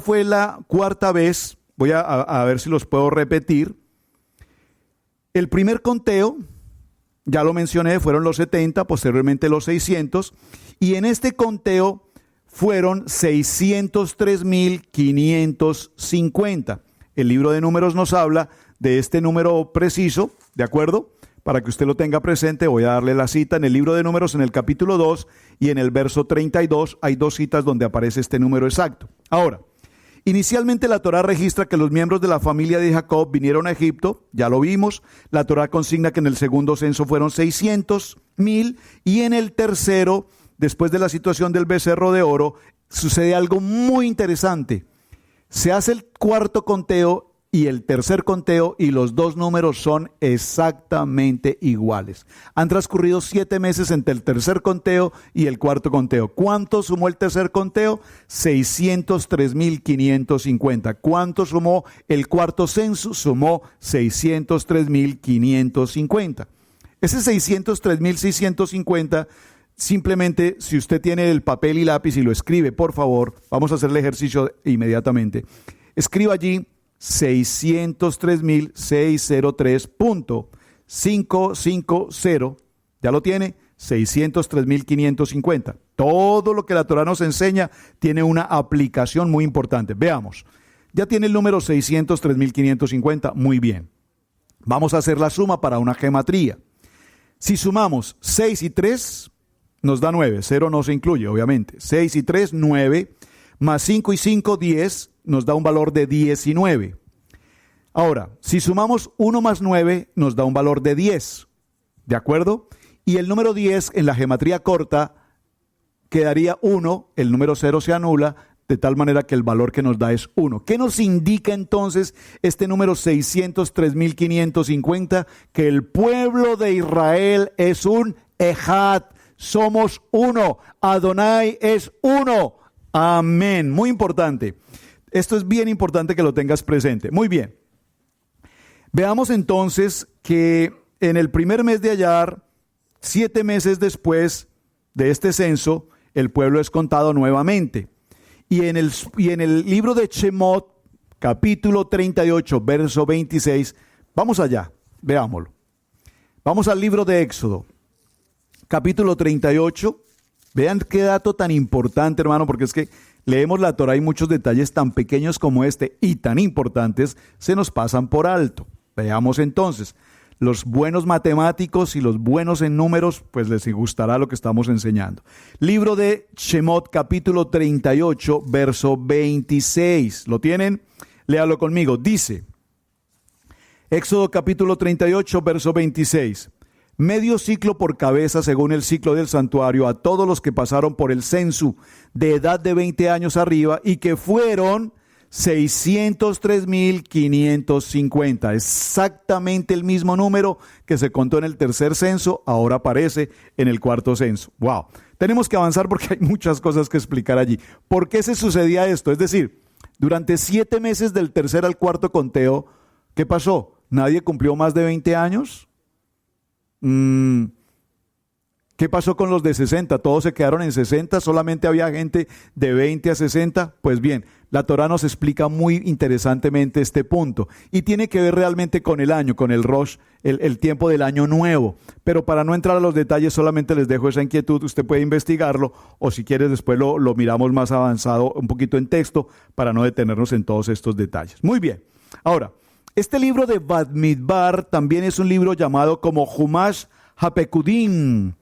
fue la cuarta vez. Voy a ver si los puedo repetir. El primer conteo, ya lo mencioné, fueron los 70, posteriormente los 600, y en este conteo fueron 603,550. El libro de Números nos habla de este número preciso, ¿de acuerdo? Para que usted lo tenga presente, voy a darle la cita en el libro de Números, en el capítulo 2 y en el verso 32, hay 2 citas donde aparece este número exacto. Ahora, inicialmente la Torá registra que los miembros de la familia de Jacob vinieron a Egipto, ya lo vimos. La Torá consigna que en el segundo censo fueron 600,000 y en el tercero, después de la situación del becerro de oro, sucede algo muy interesante. Se hace el cuarto conteo y el tercer conteo y los 2 números son exactamente iguales. Han transcurrido 7 meses entre el tercer conteo y el cuarto conteo. ¿Cuánto sumó el tercer conteo? 603,550. ¿Cuánto sumó el cuarto censo? Sumó 603,550. Ese 603,650, simplemente si usted tiene el papel y lápiz y lo escribe, por favor, vamos a hacer el ejercicio inmediatamente. Escriba allí 603,603.550, ya lo tiene, 603,550. Todo lo que la Torá nos enseña tiene una aplicación muy importante. Veamos, ya tiene el número 603,550, muy bien. Vamos a hacer la suma para una gematría. Si sumamos 6 y 3, nos da 9, 0 no se incluye, obviamente. 6 y 3, 9, más 5 y 5, 10, nos da un valor de 19. Ahora, si sumamos 1 más 9, nos da un valor de 10, ¿de acuerdo? Y el número 10 en la gematría corta quedaría 1, el número 0 se anula, de tal manera que el valor que nos da es 1. ¿Qué nos indica entonces este número 603,550? Que el pueblo de Israel es un Ejad, somos uno, Adonai es uno. Amén, muy importante. Esto es bien importante que lo tengas presente. Muy bien. Veamos entonces que en el primer mes de Adar, 7 meses después de este censo, el pueblo es contado nuevamente. Y en el libro de Shemot, capítulo 38, verso 26, vamos allá, veámoslo. Vamos al libro de Éxodo, capítulo 38. Vean qué dato tan importante, hermano, porque es que leemos la Torá y muchos detalles tan pequeños como este y tan importantes se nos pasan por alto. Veamos entonces, los buenos matemáticos y los buenos en números, pues les gustará lo que estamos enseñando. Libro de Shemot, capítulo 38, verso 26. ¿Lo tienen? Léalo conmigo. Dice, Éxodo capítulo 38, verso 26. Medio ciclo por cabeza según el ciclo del santuario a todos los que pasaron por el censo de edad de 20 años arriba y que fueron 603,550. Exactamente el mismo número que se contó en el tercer censo, ahora aparece en el cuarto censo. ¡Wow! Tenemos que avanzar porque hay muchas cosas que explicar allí. ¿Por qué se sucedía esto? Es decir, durante 7 meses del tercer al cuarto conteo, ¿qué pasó? ¿Nadie cumplió más de 20 años? ¿Qué pasó con los de 60? ¿Todos se quedaron en 60? ¿Solamente había gente de 20 a 60? Pues bien, la Torá nos explica muy interesantemente este punto y tiene que ver realmente con el año, con el Rosh, el tiempo del año nuevo. Pero para no entrar a los detalles, solamente les dejo esa inquietud. Usted puede investigarlo o si quieres después lo miramos más avanzado un poquito en texto para no detenernos en todos estos detalles. Muy bien. Ahora, este libro de Bamidbar también es un libro llamado como Humash HaPekudim.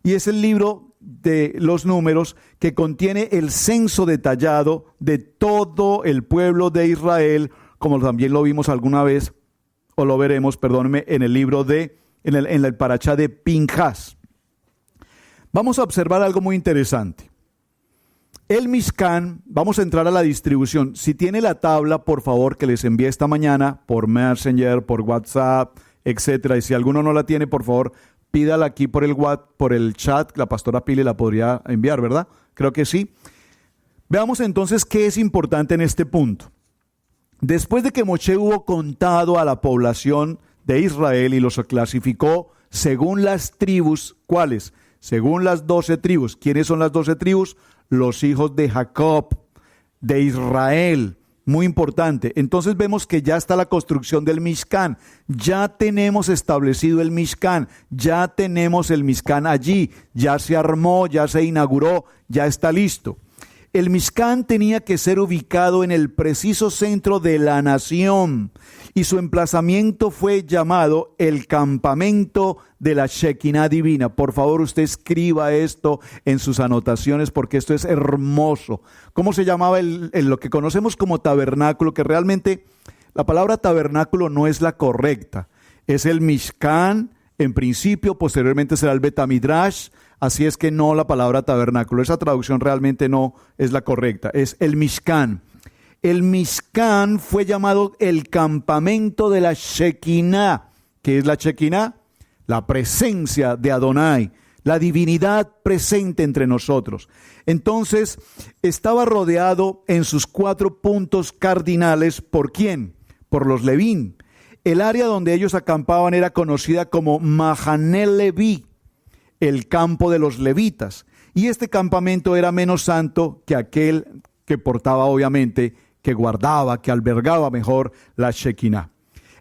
Y es el libro de los números que contiene el censo detallado de todo el pueblo de Israel, como también lo vimos alguna vez, o lo veremos, perdónenme, en el libro en el Parashá de Pinjas. Vamos a observar algo muy interesante. El Mishkan, vamos a entrar a la distribución. Si tiene la tabla, por favor, que les envíe esta mañana por Messenger, por WhatsApp, etcétera. Y si alguno no la tiene, por favor, pídala aquí por el chat. La pastora Pili la podría enviar, ¿verdad? Creo que sí. Veamos entonces qué es importante en este punto. Después de que Moshe hubo contado a la población de Israel y los clasificó según las tribus, ¿cuáles? Según las 12 tribus. ¿Quiénes son las 12 tribus? Los hijos de Jacob, de Israel. Muy importante. Entonces vemos que ya está la construcción del Mishkan. Ya tenemos establecido el Mishkan. Ya tenemos el Mishkan allí. Ya se armó, ya se inauguró, ya está listo. El Mishkan tenía que ser ubicado en el preciso centro de la nación y su emplazamiento fue llamado el campamento de la Shekinah divina. Por favor, usted escriba esto en sus anotaciones porque esto es hermoso. ¿Cómo se llamaba lo que conocemos como tabernáculo? Que realmente la palabra tabernáculo no es la correcta. Es el Mishkan en principio, posteriormente será el Betamidrash. Así es que no la palabra tabernáculo, esa traducción realmente no es la correcta, es el Mishkan. El Mishkan fue llamado el campamento de la Shekinah. ¿Qué es la Shekinah? La presencia de Adonai, la divinidad presente entre nosotros. Entonces, estaba rodeado en sus 4 puntos cardinales, ¿por quién? Por los Levín. El área donde ellos acampaban era conocida como Mahané Leví, el campo de los levitas, y este campamento era menos santo que aquel que portaba, obviamente, que guardaba, que albergaba mejor la Shekinah.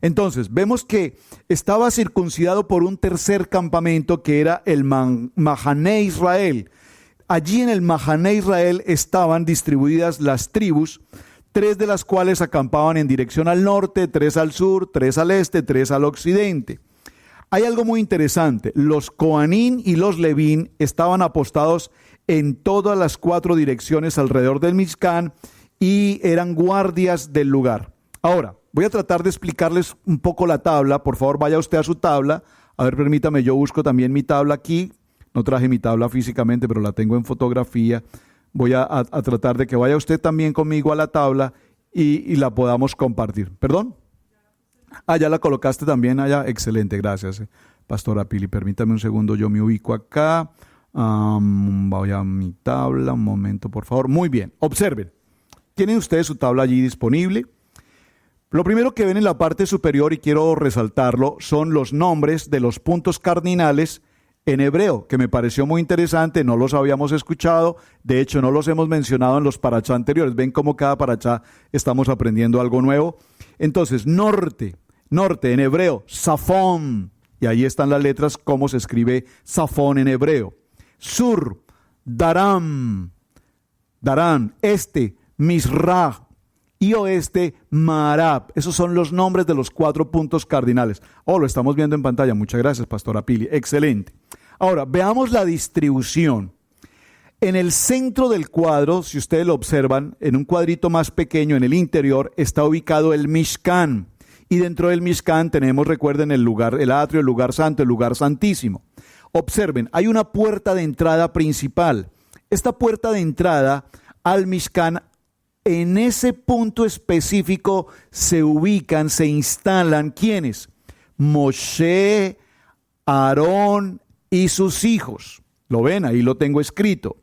Entonces, vemos que estaba circuncidado por un tercer campamento que era el Mahané Israel. Allí en el Mahané Israel estaban distribuidas las tribus, 3 de las cuales acampaban en dirección al norte, 3 al sur, 3 al este, 3 al occidente. Hay algo muy interesante, los Coanín y los Levín estaban apostados en todas las 4 direcciones alrededor del Mishkan y eran guardias del lugar. Ahora, voy a tratar de explicarles un poco la tabla, por favor vaya usted a su tabla, a ver permítame, yo busco también mi tabla aquí, no traje mi tabla físicamente pero la tengo en fotografía, voy a tratar de que vaya usted también conmigo a la tabla y la podamos compartir. ¿Perdón? Ya la colocaste también allá. Excelente, gracias, Pastora Pili. Permítame un segundo, yo me ubico acá. Voy a mi tabla, un momento, por favor. Muy bien, observen. ¿Tienen ustedes su tabla allí disponible? Lo primero que ven en la parte superior, y quiero resaltarlo, son los nombres de los puntos cardinales en hebreo, que me pareció muy interesante, no los habíamos escuchado, de hecho no los hemos mencionado en los parashá anteriores. Ven cómo cada parashá estamos aprendiendo algo nuevo. Entonces, norte en hebreo, Safón, y ahí están las letras, cómo se escribe Safón en hebreo. Sur, Darán, este, Misrah, y oeste, Marab. Esos son los nombres de los 4 puntos cardinales. Lo estamos viendo en pantalla. Muchas gracias, Pastora Pili. Excelente. Ahora, veamos la distribución. En el centro del cuadro, si ustedes lo observan, en un cuadrito más pequeño en el interior, está ubicado el Mishkan. Y dentro del Mishkan tenemos, recuerden, el atrio, el lugar santo, el lugar santísimo. Observen, hay una puerta de entrada principal. Esta puerta de entrada al Mishkan, en ese punto específico se ubican, se instalan, ¿quiénes? Moshe, Aarón y sus hijos. ¿Lo ven? Ahí lo tengo escrito.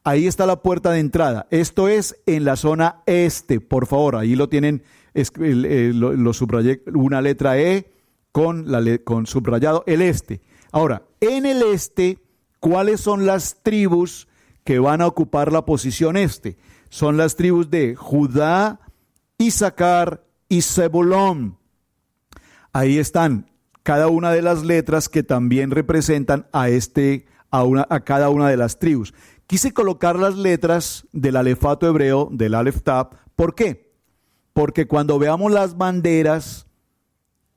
Ahí está la puerta de entrada. Esto es en la zona este, por favor. Ahí lo tienen, lo subrayé, una letra E con subrayado el este. Ahora, en el este, ¿cuáles son las tribus que van a ocupar la posición este? Son las tribus de Judá, Isaacar y Zebulón. Ahí están cada una de las letras que también representan a cada una de las tribus. Quise colocar las letras del alefato hebreo, del Aleph Tab. ¿Por qué? Porque cuando veamos las banderas,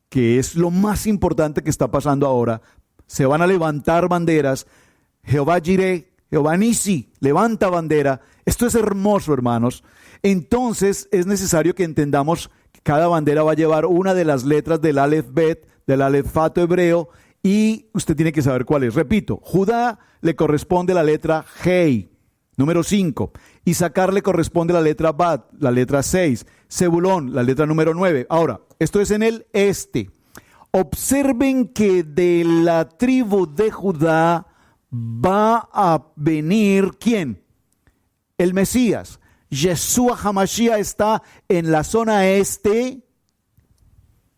que es lo más importante que está pasando ahora, se van a levantar banderas. Jehová Jireh, Jehová Nisi, levanta bandera. Esto es hermoso, hermanos. Entonces es necesario que entendamos que cada bandera va a llevar una de las letras del Aleph Bet, del Alephato hebreo, y usted tiene que saber cuál es. Repito, Judá le corresponde la letra Hei, número 5. Isaacar le corresponde la letra Bat, la letra 6. Zebulón, la letra número 9. Ahora, esto es en el este. Observen que de la tribu de Judá va a venir, ¿quién? El Mesías. Yeshua HaMashiach está en la zona este,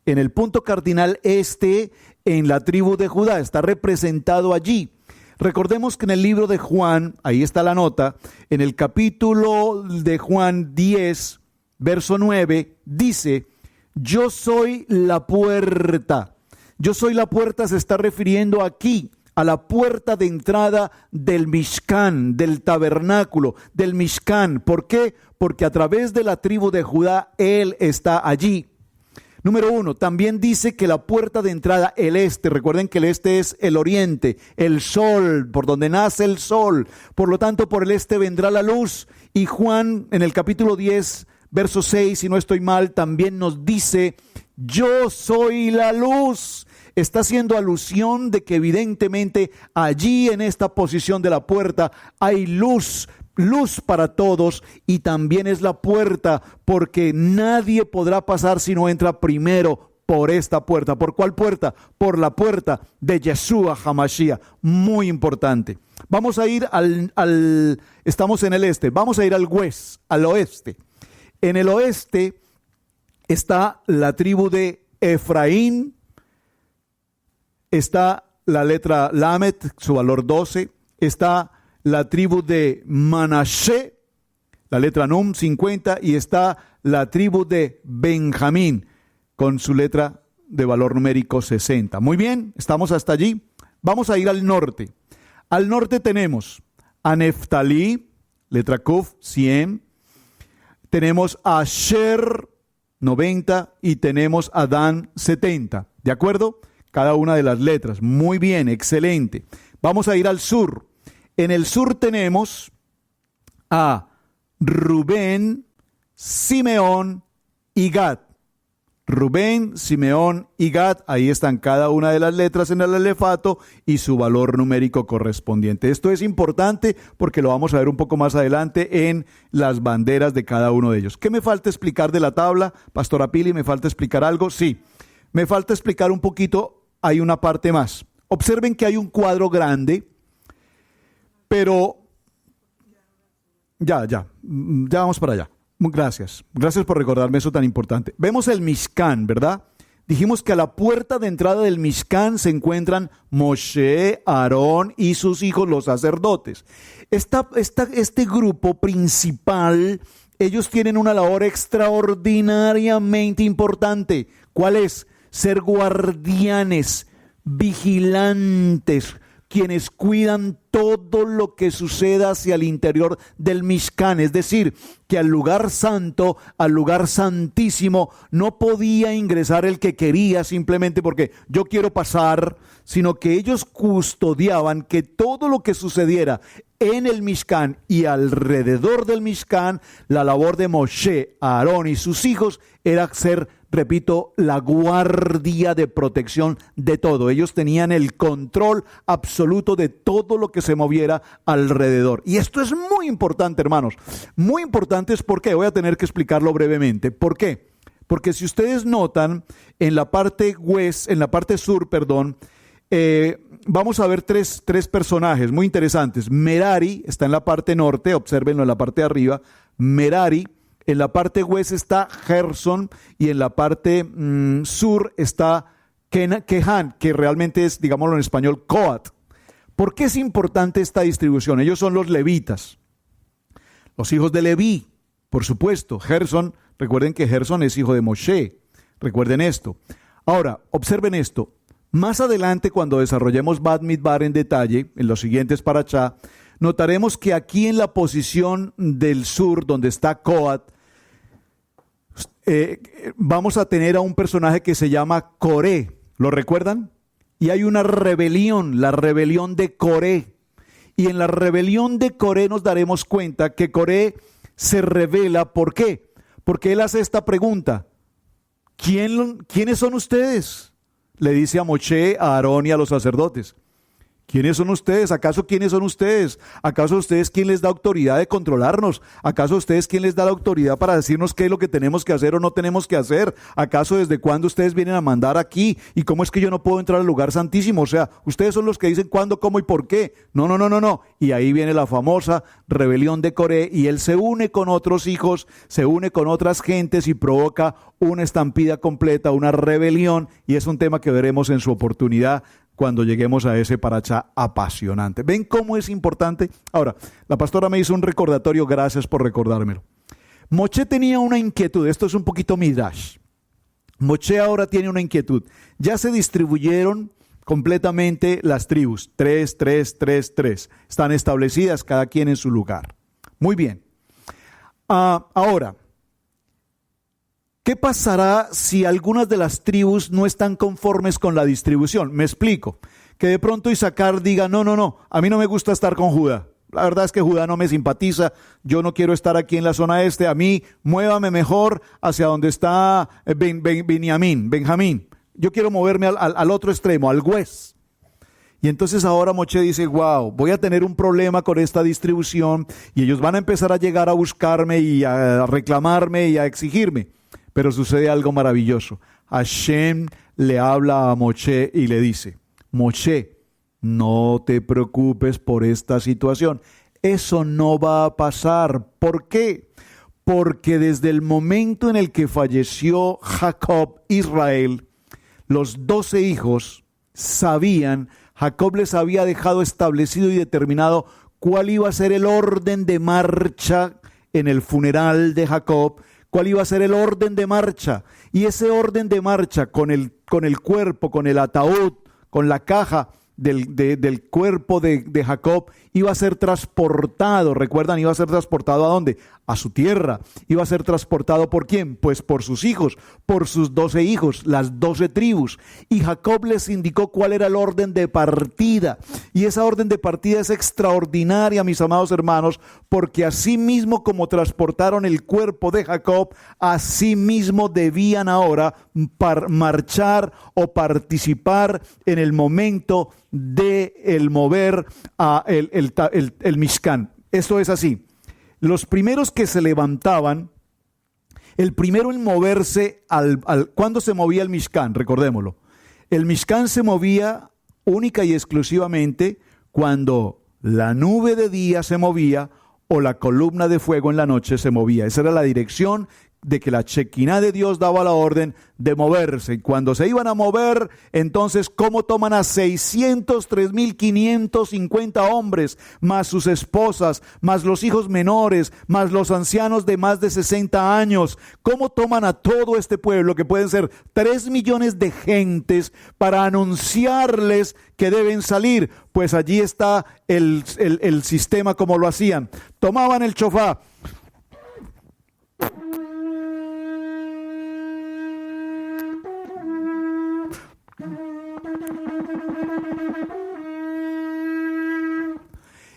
en el punto cardinal este, en la tribu de Judá, está representado allí. Recordemos que en el libro de Juan, ahí está la nota, en el capítulo de Juan 10, verso 9, dice: yo soy la puerta. Yo soy la puerta se está refiriendo aquí a la puerta de entrada del Mishkan, del tabernáculo, del Mishkan. ¿Por qué? Porque a través de la tribu de Judá, Él está allí. Número 1, también dice que la puerta de entrada, el este, recuerden que el este es el oriente, el sol, por donde nace el sol. Por lo tanto, por el este vendrá la luz. Y Juan, en el capítulo 10, verso 6, si no estoy mal, también nos dice: yo soy la luz. Está haciendo alusión de que evidentemente allí en esta posición de la puerta hay luz, luz para todos, y también es la puerta, porque nadie podrá pasar si no entra primero por esta puerta. ¿Por cuál puerta? Por la puerta de Yeshua HaMashiach. Muy importante. Vamos a ir estamos en el este, vamos a ir al oeste. En el oeste está la tribu de Efraín, está la letra Lamed, su valor 12, está la tribu de Manashe, la letra Num, 50, y está la tribu de Benjamín, con su letra de valor numérico 60. Muy bien, estamos hasta allí. Vamos a ir al norte. Al norte tenemos a Neftalí, letra Kuf, 100. Tenemos a Asher, 90, y tenemos a Dan, 70. ¿De acuerdo? Cada una de las letras. Muy bien, excelente. Vamos a ir al sur. En el sur tenemos a Rubén, Simeón y Gad. Rubén, Simeón y Gad, ahí están cada una de las letras en el alefato y su valor numérico correspondiente. Esto es importante porque lo vamos a ver un poco más adelante en las banderas de cada uno de ellos. ¿Qué me falta explicar de la tabla? Pastora Pili, ¿me falta explicar algo? Sí, me falta explicar un poquito. Hay una parte más. Observen que hay un cuadro grande, pero ya vamos para allá. Gracias por recordarme eso tan importante. Vemos el Mishkan, ¿verdad? Dijimos que a la puerta de entrada del Mishkan se encuentran Moshe, Aarón y sus hijos, los sacerdotes. Este grupo principal, ellos tienen una labor extraordinariamente importante. ¿Cuál es? Ser guardianes, vigilantes, quienes cuidan todo lo que suceda hacia el interior del Mishkan. Es decir, que al lugar santo, al lugar santísimo, no podía ingresar el que quería simplemente porque yo quiero pasar, sino que ellos custodiaban que todo lo que sucediera en el Mishkan y alrededor del Mishkan, la labor de Moshe, Aarón y sus hijos era ser, repito, la guardia de protección de todo. Ellos tenían el control absoluto de todo lo que se moviera alrededor. Y esto es muy importante, hermanos. Muy importante es porque voy a tener que explicarlo brevemente. ¿Por qué? Porque si ustedes notan, en la parte sur, vamos a ver tres personajes muy interesantes. Merari está en la parte norte, obsérvenlo en la parte de arriba. Merari. En la parte oeste está Gerson y en la parte sur está Kehan, que realmente es, digámoslo en español, Coat. ¿Por qué es importante esta distribución? Ellos son los levitas, los hijos de Leví, por supuesto. Gerson, recuerden que Gerson es hijo de Moshe, recuerden esto. Ahora, observen esto. Más adelante, cuando desarrollemos Bat Midbar en detalle, en los siguientes parashá, notaremos que aquí en la posición del sur, donde está Coat, vamos a tener a un personaje que se llama Coré. ¿Lo recuerdan? Y hay una rebelión, la rebelión de Coré. Y en la rebelión de Coré nos daremos cuenta que Coré se revela. ¿Por qué? Porque él hace esta pregunta: ¿quiénes son ustedes? Le dice a Moshe, a Aarón y a los sacerdotes. ¿Quiénes son ustedes? ¿Acaso quiénes son ustedes? ¿Acaso ustedes quién les da autoridad de controlarnos? ¿Acaso ustedes quién les da la autoridad para decirnos qué es lo que tenemos que hacer o no tenemos que hacer? ¿Acaso desde cuándo ustedes vienen a mandar aquí? ¿Y cómo es que yo no puedo entrar al lugar santísimo? O sea, ustedes son los que dicen cuándo, cómo y por qué. No. Y ahí viene la famosa rebelión de Coré, y él se une con otros hijos, se une con otras gentes y provoca una estampida completa, una rebelión, y es un tema que veremos en su oportunidad cuando lleguemos a ese parashá apasionante. ¿Ven cómo es importante? Ahora, la pastora me hizo un recordatorio, gracias por recordármelo. Moshe tenía una inquietud, esto es un poquito midrash. Moshe ahora tiene una inquietud. Ya se distribuyeron completamente las tribus, 3. Están establecidas cada quien en su lugar. Muy bien. Ahora, ¿qué pasará si algunas de las tribus no están conformes con la distribución? Me explico. Que de pronto Isaacar diga, no, a mí no me gusta estar con Judá. La verdad es que Judá no me simpatiza, yo no quiero estar aquí en la zona este, a mí muévame mejor hacia donde está Benjamín. Yo quiero moverme al otro extremo, al west. Y entonces ahora Moshe dice, wow, voy a tener un problema con esta distribución y ellos van a empezar a llegar a buscarme y a reclamarme y a exigirme. Pero sucede algo maravilloso. Hashem le habla a Moshe y le dice, Moshe, no te preocupes por esta situación. Eso no va a pasar. ¿Por qué? Porque desde el momento en el que falleció Jacob, Israel, los 12 hijos sabían, Jacob les había dejado establecido y determinado cuál iba a ser el orden de marcha en el funeral de Jacob, cuál iba a ser el orden de marcha. Y ese orden de marcha con el cuerpo, con el ataúd, con la caja del cuerpo de Jacob, iba a ser transportado. ¿Recuerdan? Iba a ser transportado ¿a dónde? A su tierra. Iba a ser transportado ¿por quién? Pues por sus hijos, por sus 12 hijos, las 12 tribus. Y Jacob les indicó cuál era el orden de partida. Y esa orden de partida es extraordinaria, mis amados hermanos, porque así mismo como transportaron el cuerpo de Jacob, así mismo debían ahora marchar o participar en el momento de el mover a el Mishkan. Esto es así. Los primeros que se levantaban, el primero en moverse ¿cuándo se movía el Mishkan? Recordémoslo. El Mishkan se movía única y exclusivamente cuando la nube de día se movía o la columna de fuego en la noche se movía. Esa era la dirección de que la Shekinah de Dios daba la orden de moverse. Y cuando se iban a mover, entonces, ¿cómo toman a 603,550 hombres, más sus esposas, más los hijos menores, más los ancianos de más de 60 años? ¿Cómo toman a todo este pueblo, que pueden ser 3 millones de gentes, para anunciarles que deben salir? Pues allí está el sistema como lo hacían. Tomaban el shofar,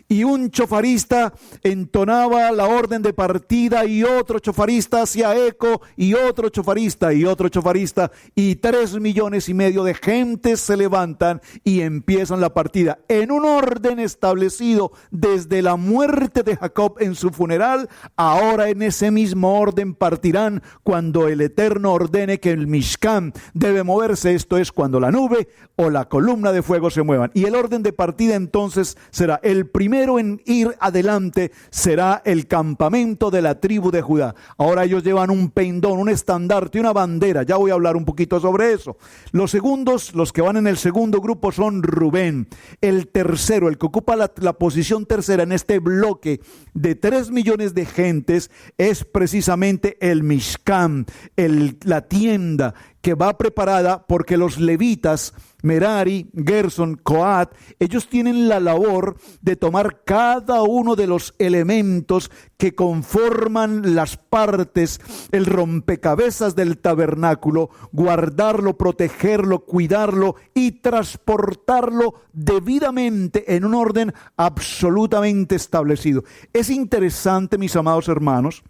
y un chofarista entonaba la orden de partida, y otro chofarista hacía eco, y otro chofarista, y 3,5 millones de gentes se levantan y empiezan la partida en un orden establecido desde la muerte de Jacob en su funeral. Ahora en ese mismo orden partirán cuando el Eterno ordene que el Mishkan debe moverse, esto es cuando la nube o la columna de fuego se muevan. Y el orden de partida entonces será: el primero en ir adelante será el campamento de la tribu de Judá. Ahora ellos llevan un pendón, un estandarte, una bandera. Ya voy a hablar un poquito sobre eso. Los segundos, los que van en el segundo grupo, son Rubén. El tercero, el que ocupa la posición tercera en este bloque de 3 millones de gentes, es precisamente el Mishkan, la tienda que va preparada porque los levitas, Merari, Gerson, Coat, ellos tienen la labor de tomar cada uno de los elementos que conforman las partes, el rompecabezas del tabernáculo, guardarlo, protegerlo, cuidarlo y transportarlo debidamente en un orden absolutamente establecido. Es interesante, mis amados hermanos,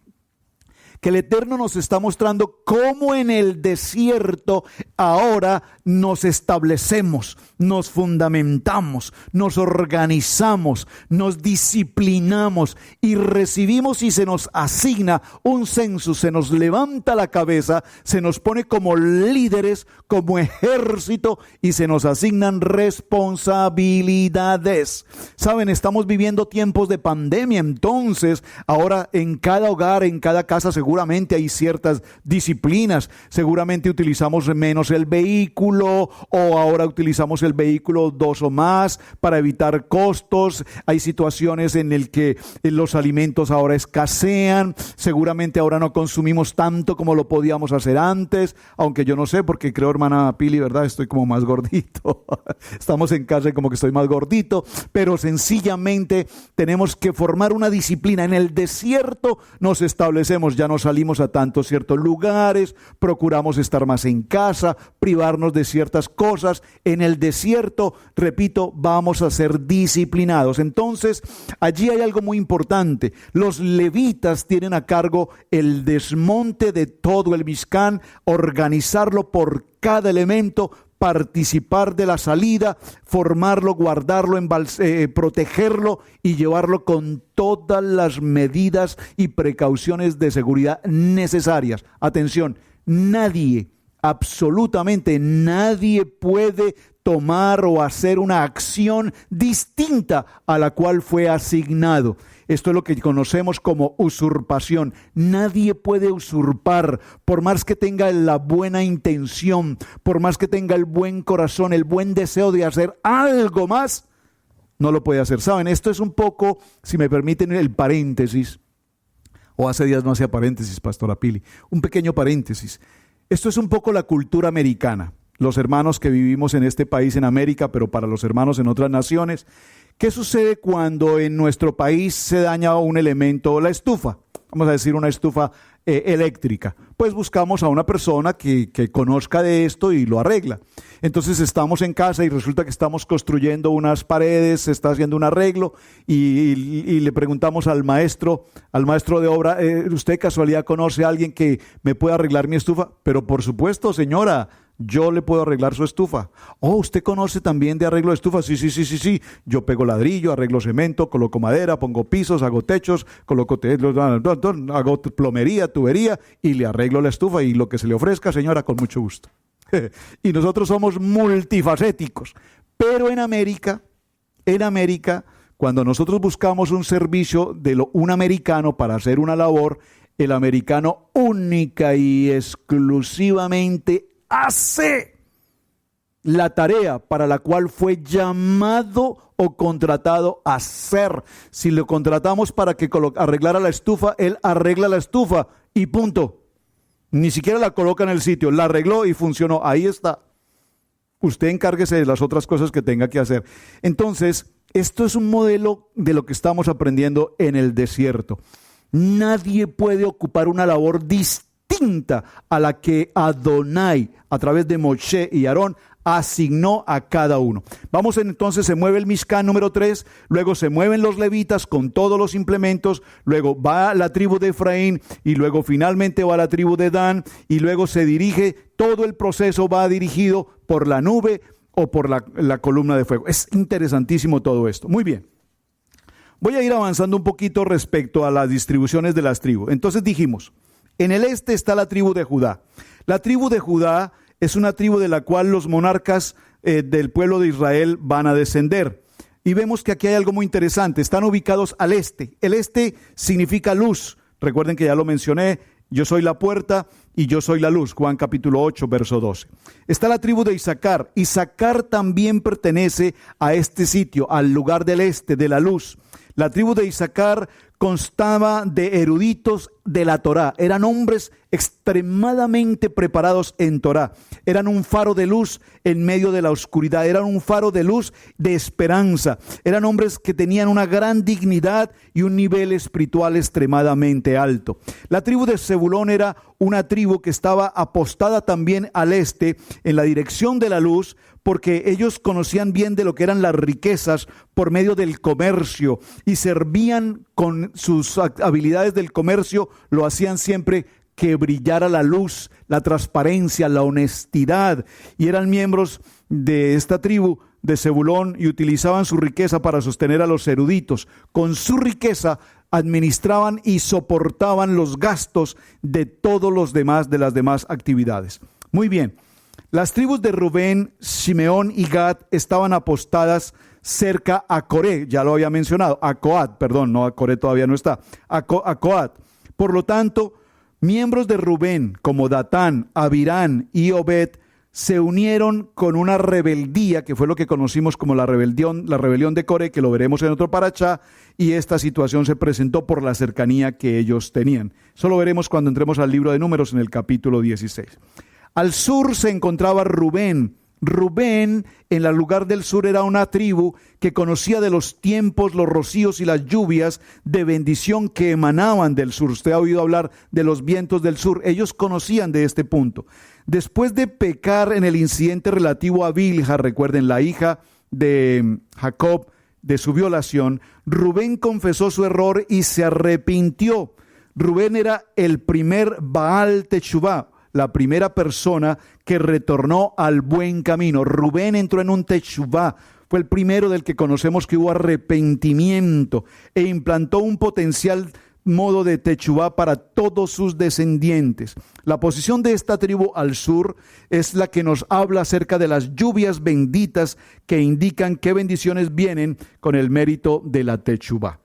que el Eterno nos está mostrando cómo en el desierto ahora nos establecemos, nos fundamentamos, nos organizamos, nos disciplinamos y recibimos y se nos asigna un censo, se nos levanta la cabeza, se nos pone como líderes, como ejército y se nos asignan responsabilidades. Saben, estamos viviendo tiempos de pandemia, entonces ahora en cada hogar, en cada casa seguramente hay ciertas disciplinas, seguramente utilizamos menos el vehículo o ahora utilizamos el vehículo 2 o más para evitar costos. Hay situaciones en el que los alimentos ahora escasean, seguramente ahora no consumimos tanto como lo podíamos hacer antes, aunque yo no sé, porque creo, hermana Pili, ¿verdad? Estoy como más gordito. Estamos en casa y como que estoy más gordito, pero sencillamente tenemos que formar una disciplina. En el desierto nos establecemos, ya no salimos a tantos ciertos lugares, procuramos estar más en casa, privarnos de ciertas cosas. En el desierto, repito, vamos a ser disciplinados. Entonces, allí hay algo muy importante. Los levitas tienen a cargo el desmonte de todo el Mishkan, organizarlo por cada elemento, participar de la salida, formarlo, guardarlo, protegerlo y llevarlo con todas las medidas y precauciones de seguridad necesarias. Atención, nadie, absolutamente nadie puede tomar o hacer una acción distinta a la cual fue asignado. Esto es lo que conocemos como usurpación. Nadie puede usurpar, por más que tenga la buena intención, por más que tenga el buen corazón, el buen deseo de hacer algo más, no lo puede hacer. ¿Saben? Esto es un poco, si me permiten, el paréntesis, o hace días no hacía paréntesis, Pastora Pili, un pequeño paréntesis. Esto es un poco la cultura americana. Los hermanos que vivimos en este país, en América, pero para los hermanos en otras naciones, ¿qué sucede cuando en nuestro país se daña un elemento, la estufa? Vamos a decir una estufa eléctrica. Pues buscamos a una persona que conozca de esto y lo arregla. Entonces estamos en casa y resulta que estamos construyendo unas paredes, se está haciendo un arreglo y le preguntamos al maestro de obra, ¿usted casualidad conoce a alguien que me pueda arreglar mi estufa? Pero por supuesto, señora, yo le puedo arreglar su estufa. Oh, ¿usted conoce también de arreglo de estufa? Sí. Yo pego ladrillo, arreglo cemento, coloco madera, pongo pisos, hago techos, hago plomería, tubería y le arreglo la estufa y lo que se le ofrezca, señora, con mucho gusto. Y nosotros somos multifacéticos. Pero en América, cuando nosotros buscamos un servicio de un americano para hacer una labor, el americano única y exclusivamente hace la tarea para la cual fue llamado o contratado a hacer. Si lo contratamos para que arreglara la estufa, él arregla la estufa y punto. Ni siquiera la coloca en el sitio, la arregló y funcionó. Ahí está. Usted encárguese de las otras cosas que tenga que hacer. Entonces, esto es un modelo de lo que estamos aprendiendo en el desierto. Nadie puede ocupar una labor distinta a la que Adonai, a través de Moshe y Aarón, asignó a cada uno. Vamos entonces, se mueve el Mishkan número 3, luego se mueven los levitas con todos los implementos, luego va la tribu de Efraín y luego finalmente va la tribu de Dan y luego se dirige, todo el proceso va dirigido por la nube o por la columna de fuego. Es interesantísimo todo esto. Muy bien. Voy a ir avanzando un poquito respecto a las distribuciones de las tribus. Entonces dijimos, en el este está la tribu de Judá. La tribu de Judá es una tribu de la cual los monarcas del pueblo de Israel van a descender. Y vemos que aquí hay algo muy interesante. Están ubicados al este. El este significa luz. Recuerden que ya lo mencioné. Yo soy la puerta y yo soy la luz. Juan capítulo 8, verso 12. Está la tribu de Isaacar. Isaacar también pertenece a este sitio, al lugar del este, de la luz. La tribu de Isaacar constaba de eruditos de la Torá, eran hombres extremadamente preparados en Torá, eran un faro de luz en medio de la oscuridad, eran un faro de luz de esperanza, eran hombres que tenían una gran dignidad y un nivel espiritual extremadamente alto. La tribu de Zebulón era una tribu que estaba apostada también al este, en la dirección de la luz, porque ellos conocían bien de lo que eran las riquezas por medio del comercio y servían con sus habilidades del comercio, lo hacían siempre que brillara la luz, la transparencia, la honestidad, y eran miembros de esta tribu de Zebulón y utilizaban su riqueza para sostener a los eruditos. Con su riqueza administraban y soportaban los gastos de todos los demás, de las demás actividades. Muy bien. Las tribus de Rubén, Simeón y Gad estaban apostadas cerca a Coré, ya lo había mencionado, a Coat, perdón, no, a Coré todavía no está, a Coat. Por lo tanto, miembros de Rubén como Datán, Abirán y Obed se unieron con una rebeldía, que fue lo que conocimos como la rebelión de Coré, que lo veremos en otro parashá, y esta situación se presentó por la cercanía que ellos tenían. Eso lo veremos cuando entremos al libro de Números en el capítulo 16. Al sur se encontraba Rubén. Rubén, en el lugar del sur, era una tribu que conocía de los tiempos, los rocíos y las lluvias de bendición que emanaban del sur. Usted ha oído hablar de los vientos del sur. Ellos conocían de este punto. Después de pecar en el incidente relativo a Bilha, recuerden, la hija de Jacob, de su violación, Rubén confesó su error y se arrepintió. Rubén era el primer Baal Teshuvá, la primera persona que retornó al buen camino. Rubén entró en un teshuvá, fue el primero del que conocemos que hubo arrepentimiento e implantó un potencial modo de teshuvá para todos sus descendientes. La posición de esta tribu al sur es la que nos habla acerca de las lluvias benditas que indican qué bendiciones vienen con el mérito de la teshuvá.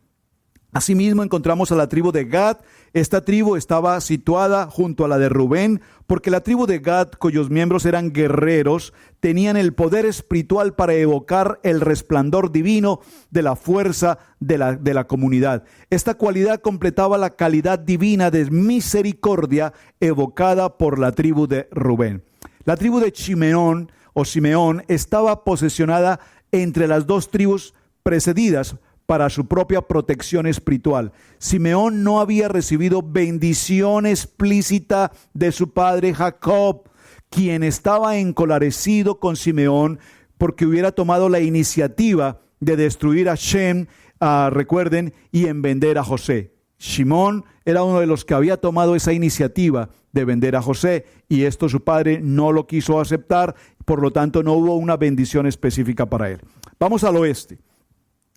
Asimismo encontramos a la tribu de Gad. Esta tribu estaba situada junto a la de Rubén, porque la tribu de Gad, cuyos miembros eran guerreros, tenían el poder espiritual para evocar el resplandor divino de la fuerza de la comunidad. Esta cualidad completaba la calidad divina de misericordia evocada por la tribu de Rubén. La tribu de Simeón estaba posesionada entre las dos tribus precedidas para su propia protección espiritual. Simeón no había recibido bendición explícita de su padre Jacob, quien estaba encolarecido con Simeón porque hubiera tomado la iniciativa de destruir a Shem, recuerden, y en vender a José. Shimón era uno de los que había tomado esa iniciativa de vender a José, y esto su padre no lo quiso aceptar, por lo tanto no hubo una bendición específica para él. Vamos al oeste.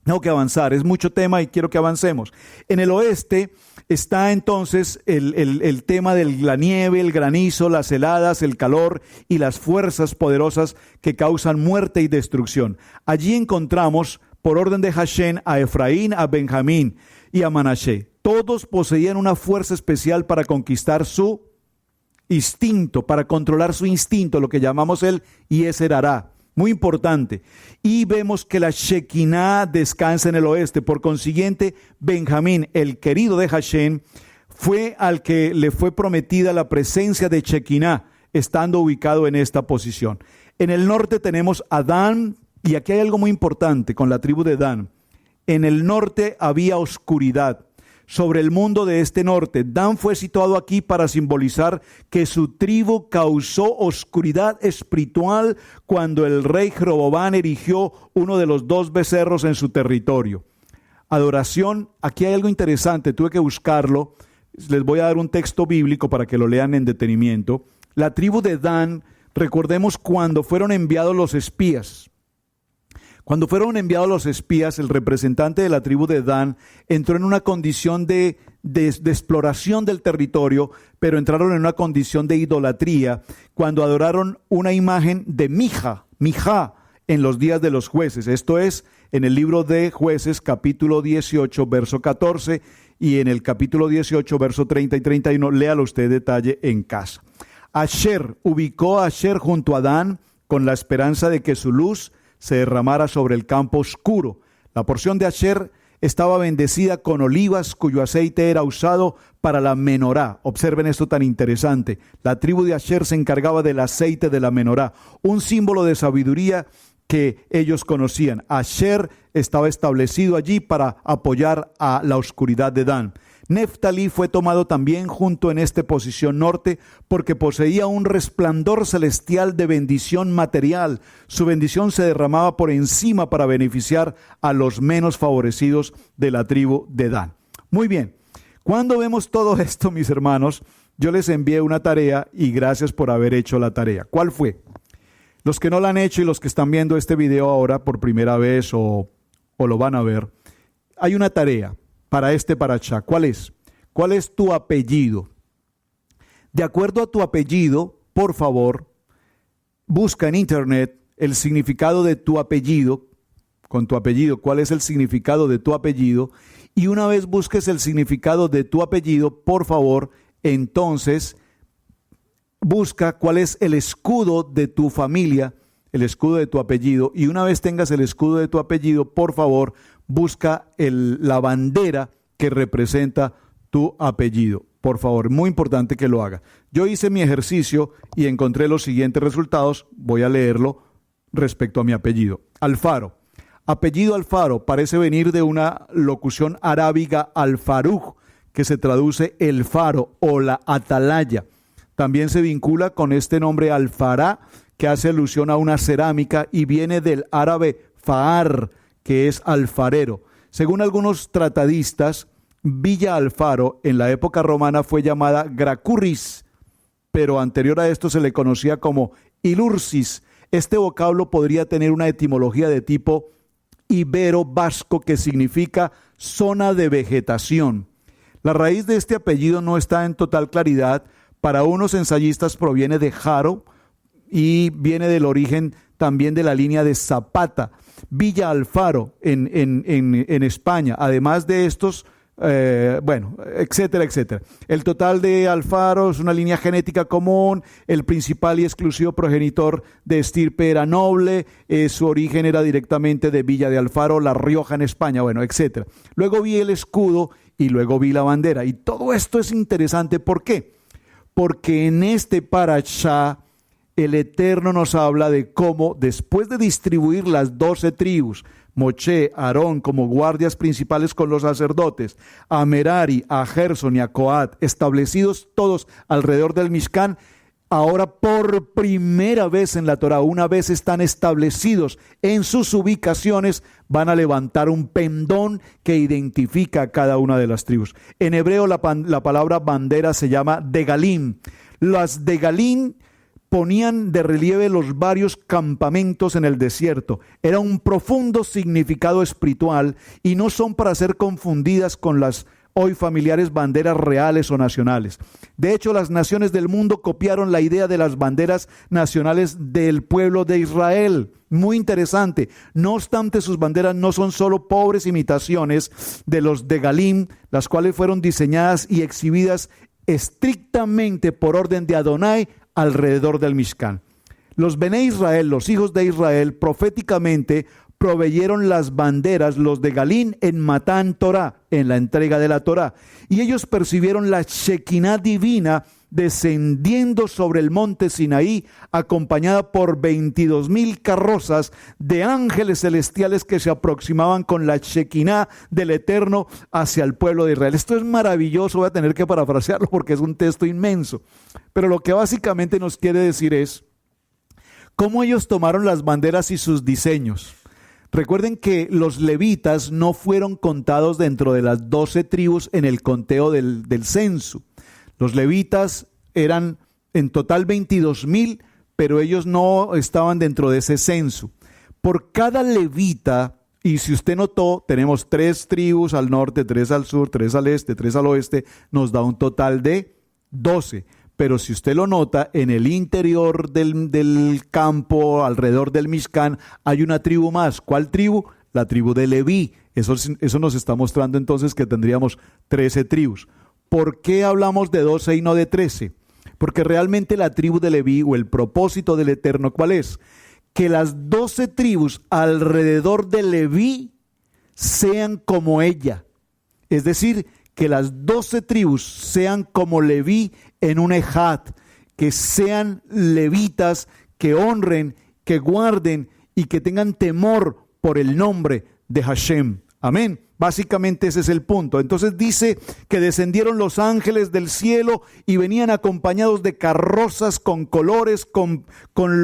Tengo que avanzar, es mucho tema y quiero que avancemos. En el oeste está entonces el tema de la nieve, el granizo, las heladas, el calor y las fuerzas poderosas que causan muerte y destrucción. Allí encontramos, por orden de Hashem, a Efraín, a Benjamín y a Manashe. Todos poseían una fuerza especial para conquistar su instinto, para controlar su instinto, lo que llamamos el Yeser Hará. Muy importante. Y vemos que la Shekinah descansa en el oeste. Por consiguiente, Benjamín, el querido de Hashem, fue al que le fue prometida la presencia de Shekinah, estando ubicado en esta posición. En el norte tenemos a Dan, y aquí hay algo muy importante con la tribu de Dan. En el norte había oscuridad sobre el mundo de este norte. Dan fue situado aquí para simbolizar que su tribu causó oscuridad espiritual cuando el rey Jeroboam erigió uno de los 2 becerros en su territorio. Adoración, aquí hay algo interesante, tuve que buscarlo. Les voy a dar un texto bíblico para que lo lean en detenimiento. La tribu de Dan, recordemos cuando fueron enviados los espías. Cuando fueron enviados los espías, el representante de la tribu de Dan entró en una condición de exploración del territorio, pero entraron en una condición de idolatría cuando adoraron una imagen de Mija en los días de los jueces. Esto es en el libro de Jueces, capítulo 18, verso 14, y en el capítulo 18, verso 30 y 31, léalo usted detalle en casa. Asher, ubicó a Asher junto a Dan con la esperanza de que su luz se derramara sobre el campo oscuro. La porción de Asher estaba bendecida con olivas cuyo aceite era usado para la menorá. Observen esto tan interesante. La tribu de Asher se encargaba del aceite de la menorá, un símbolo de sabiduría que ellos conocían. Asher estaba establecido allí para apoyar a la oscuridad de Dan. Neftalí fue tomado también junto en esta posición norte porque poseía un resplandor celestial de bendición material. Su bendición se derramaba por encima para beneficiar a los menos favorecidos de la tribu de Dan. Muy bien, cuando vemos todo esto, mis hermanos, yo les envié una tarea y gracias por haber hecho la tarea. ¿Cuál fue? Los que no la han hecho y los que están viendo este video ahora por primera vez o lo van a ver, hay una tarea para este parashá. ¿Cuál es? ¿Cuál es tu apellido? De acuerdo a tu apellido, por favor, busca en internet el significado de tu apellido, con tu apellido, cuál es el significado de tu apellido, y una vez busques el significado de tu apellido, por favor, entonces busca cuál es el escudo de tu familia, el escudo de tu apellido, y una vez tengas el escudo de tu apellido, por favor, busca la bandera que representa tu apellido. Por favor, muy importante que lo haga. Yo hice mi ejercicio y encontré los siguientes resultados. Voy a leerlo respecto a mi apellido. Alfaro. Apellido Alfaro parece venir de una locución arábiga al-Faruj, que se traduce el faro o la atalaya. También se vincula con este nombre alfará, que hace alusión a una cerámica y viene del árabe faar, que es alfarero. Según algunos tratadistas, Villa Alfaro en la época romana fue llamada Gracurris, pero anterior a esto se le conocía como Ilursis. Este vocablo podría tener una etimología de tipo ibero-vasco que significa zona de vegetación. La raíz de este apellido no está en total claridad. Para unos ensayistas proviene de Jaro y viene del origen también de la línea de Zapata. Villa Alfaro en España, además de estos, etcétera, etcétera. El total de Alfaro es una línea genética común, el principal y exclusivo progenitor de estirpe era noble, su origen era directamente de Villa de Alfaro, La Rioja en España, etcétera. Luego vi el escudo y luego vi la bandera, y todo esto es interesante. ¿Por qué? Porque en este parashá el Eterno nos habla de cómo, después de distribuir las 12 tribus, Moshe, Aarón como guardias principales con los sacerdotes, a Merari, a Gerson y a Coat, establecidos todos alrededor del Mishkan, ahora por primera vez en la Torah, una vez están establecidos en sus ubicaciones, van a levantar un pendón que identifica a cada una de las tribus. En hebreo la palabra bandera se llama degalim. Las degalim ponían de relieve los varios campamentos en el desierto. Era un profundo significado espiritual y no son para ser confundidas con las hoy familiares banderas reales o nacionales. De hecho, las naciones del mundo copiaron la idea de las banderas nacionales del pueblo de Israel. Muy interesante. No obstante, sus banderas no son solo pobres imitaciones de los degalim, las cuales fueron diseñadas y exhibidas estrictamente por orden de Adonai alrededor del Mishkan. Los Bené Israel, los hijos de Israel, proféticamente proveyeron las banderas, los de Galín, en Matán Torah, en la entrega de la Torah, y ellos percibieron la Shekinah divina descendiendo sobre el monte Sinaí, acompañada por 22,000 carrozas de ángeles celestiales que se aproximaban con la Shekinah del Eterno hacia el pueblo de Israel. Esto es maravilloso, voy a tener que parafrasearlo porque es un texto inmenso, pero lo que básicamente nos quiere decir es cómo ellos tomaron las banderas y sus diseños. Recuerden que los levitas no fueron contados dentro de las 12 tribus en el conteo del censo. Los levitas eran en total 22,000, pero ellos no estaban dentro de ese censo. Por cada levita, y si usted notó, tenemos 3 tribus al norte, 3 al sur, 3 al este, 3 al oeste, nos da un total de 12. Pero si usted lo nota, en el interior del campo, alrededor del Mishkan, hay una tribu más. ¿Cuál tribu? La tribu de Leví. Eso nos está mostrando entonces que tendríamos 13 tribus. ¿Por qué hablamos de 12 y no de 13? Porque realmente la tribu de Leví, o el propósito del Eterno, ¿cuál es? Que las 12 tribus alrededor de Leví sean como ella. Es decir, que las 12 tribus sean como Leví en un ejat, que sean levitas, que honren, que guarden y que tengan temor por el nombre de Hashem. Amén. Básicamente ese es el punto. Entonces dice que descendieron los ángeles del cielo y venían acompañados de carrozas con colores, con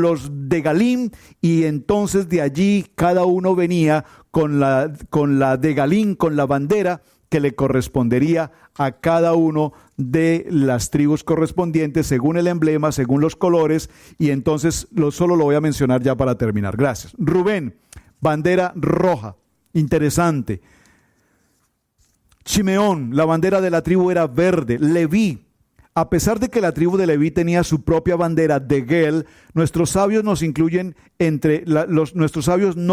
los de Galim, y entonces de allí cada uno venía con la de Galim, con la bandera que le correspondería a cada uno de las tribus correspondientes según el emblema, según los colores, y entonces solo lo voy a mencionar ya para terminar. Gracias. Rubén, bandera roja. Interesante. Shimeón, la bandera de la tribu era verde. Leví, a pesar de que la tribu de Leví tenía su propia bandera de Gel, nuestros sabios no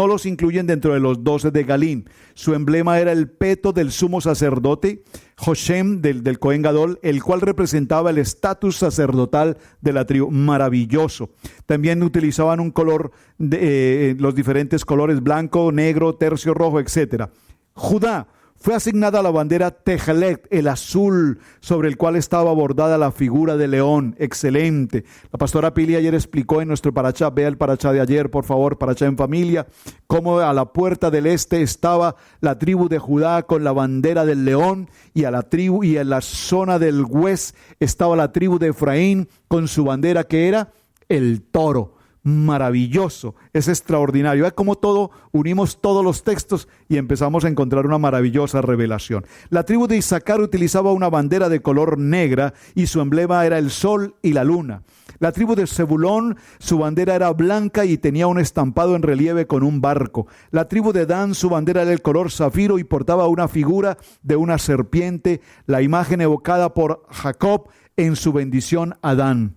los incluyen dentro de los 12 de Galín. Su emblema era el peto del sumo sacerdote, Hoshem del Cohen Gadol, el cual representaba el estatus sacerdotal de la tribu. Maravilloso. También utilizaban un color, los diferentes colores blanco, negro, tercio rojo, etc. Judá, fue asignada la bandera Tejelet, el azul, sobre el cual estaba bordada la figura de león. Excelente. La pastora Pili ayer explicó en nuestro parachá, vea el parachá de ayer, por favor, parachá en familia, cómo a la puerta del este estaba la tribu de Judá con la bandera del león, y en la zona del West estaba la tribu de Efraín con su bandera, que era el toro. Maravilloso, es extraordinario. Ve cómo unimos todos los textos y empezamos a encontrar una maravillosa revelación. La tribu de Isaacar utilizaba una bandera de color negra y su emblema era el sol y la luna. La tribu de Zebulón, su bandera era blanca y tenía un estampado en relieve con un barco. La tribu de Dan, su bandera era el color zafiro y portaba una figura de una serpiente, la imagen evocada por Jacob en su bendición a Dan.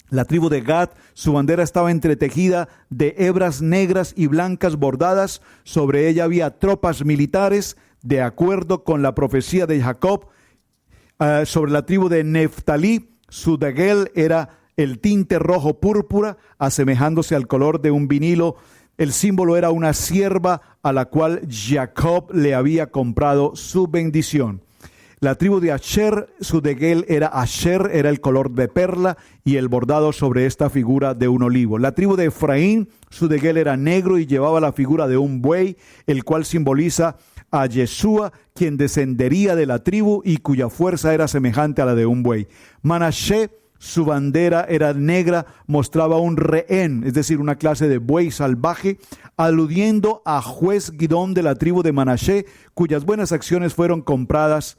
La tribu de Gad, su bandera estaba entretejida de hebras negras y blancas bordadas. Sobre ella había tropas militares, de acuerdo con la profecía de Jacob. Sobre la tribu de Neftalí, su degel era el tinte rojo púrpura, asemejándose al color de un vinilo. El símbolo era una sierva a la cual Jacob le había comprado su bendición. La tribu de Asher, su degel era Asher, era el color de perla y el bordado sobre esta figura de un olivo. La tribu de Efraín, su degel era negro y llevaba la figura de un buey, el cual simboliza a Yeshua, quien descendería de la tribu y cuya fuerza era semejante a la de un buey. Manashe, su bandera era negra, mostraba un rehén, es decir, una clase de buey salvaje, aludiendo a juez Gidón de la tribu de Manashe, cuyas buenas acciones fueron comparadas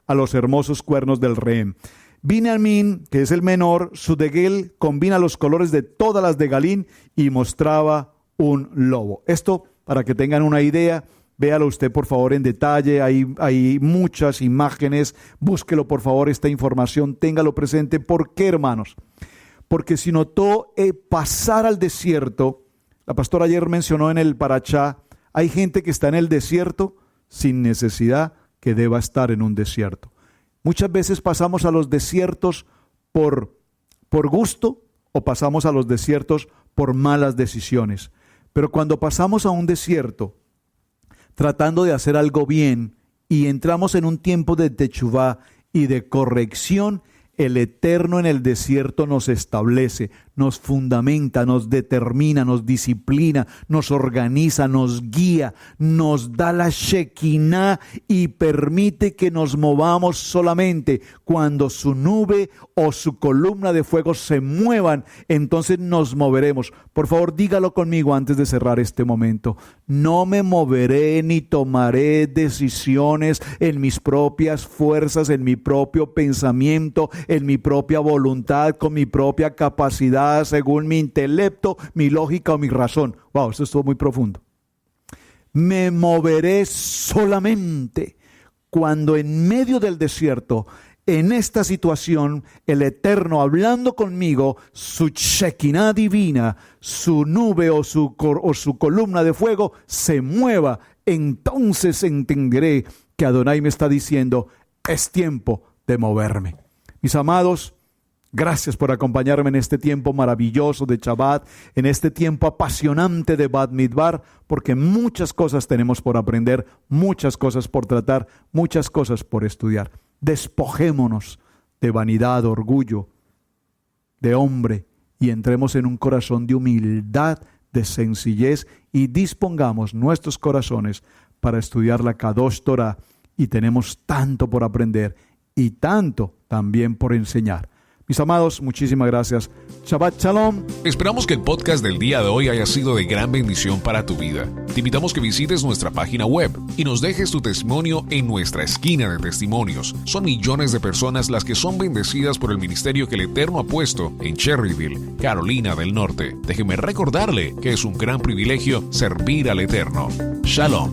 a los hermosos cuernos del rehén. Binyamin, que es el menor, su degel combina los colores de todas las de Galín y mostraba un lobo. Esto para que tengan una idea. Véalo usted por favor en detalle, hay muchas imágenes, búsquelo por favor esta información, téngalo presente. ¿Por qué, hermanos? Porque si notó pasar al desierto, la pastora ayer mencionó en el parachá, hay gente que está en el desierto sin necesidad que deba estar en un desierto. Muchas veces pasamos a los desiertos por gusto o pasamos a los desiertos por malas decisiones. Pero cuando pasamos a un desierto tratando de hacer algo bien y entramos en un tiempo de techuvá y de corrección, el Eterno en el desierto nos establece, nos fundamenta, nos determina, nos disciplina, nos organiza, nos guía, nos da la Shekinah y permite que nos movamos solamente cuando su nube o su columna de fuego se muevan, entonces nos moveremos. Por favor, dígalo conmigo antes de cerrar este momento. No me moveré ni tomaré decisiones en mis propias fuerzas, en mi propio pensamiento, en mi propia voluntad, con mi propia capacidad, según mi intelecto, mi lógica o mi razón. Wow, esto estuvo muy profundo. Me moveré solamente cuando en medio del desierto, en esta situación, el Eterno hablando conmigo, su Shekinah divina, su nube o su columna de fuego se mueva. Entonces entenderé que Adonai me está diciendo, es tiempo de moverme. Mis amados, Gracias por acompañarme en este tiempo maravilloso de Shabbat, en este tiempo apasionante de Bat Midbar, porque muchas cosas tenemos por aprender, muchas cosas por tratar, muchas cosas por estudiar. Despojémonos de vanidad, orgullo, de hombre, y entremos en un corazón de humildad, de sencillez, y dispongamos nuestros corazones para estudiar la Kadosh Torah, y tenemos tanto por aprender y tanto también por enseñar. Mis amados, muchísimas gracias. Shabbat Shalom. Esperamos que el podcast del día de hoy haya sido de gran bendición para tu vida. Te invitamos que visites nuestra página web y nos dejes tu testimonio en nuestra esquina de testimonios. Son millones de personas las que son bendecidas por el ministerio que el Eterno ha puesto en Cherryville, Carolina del Norte. Déjeme recordarle que es un gran privilegio servir al Eterno. Shalom.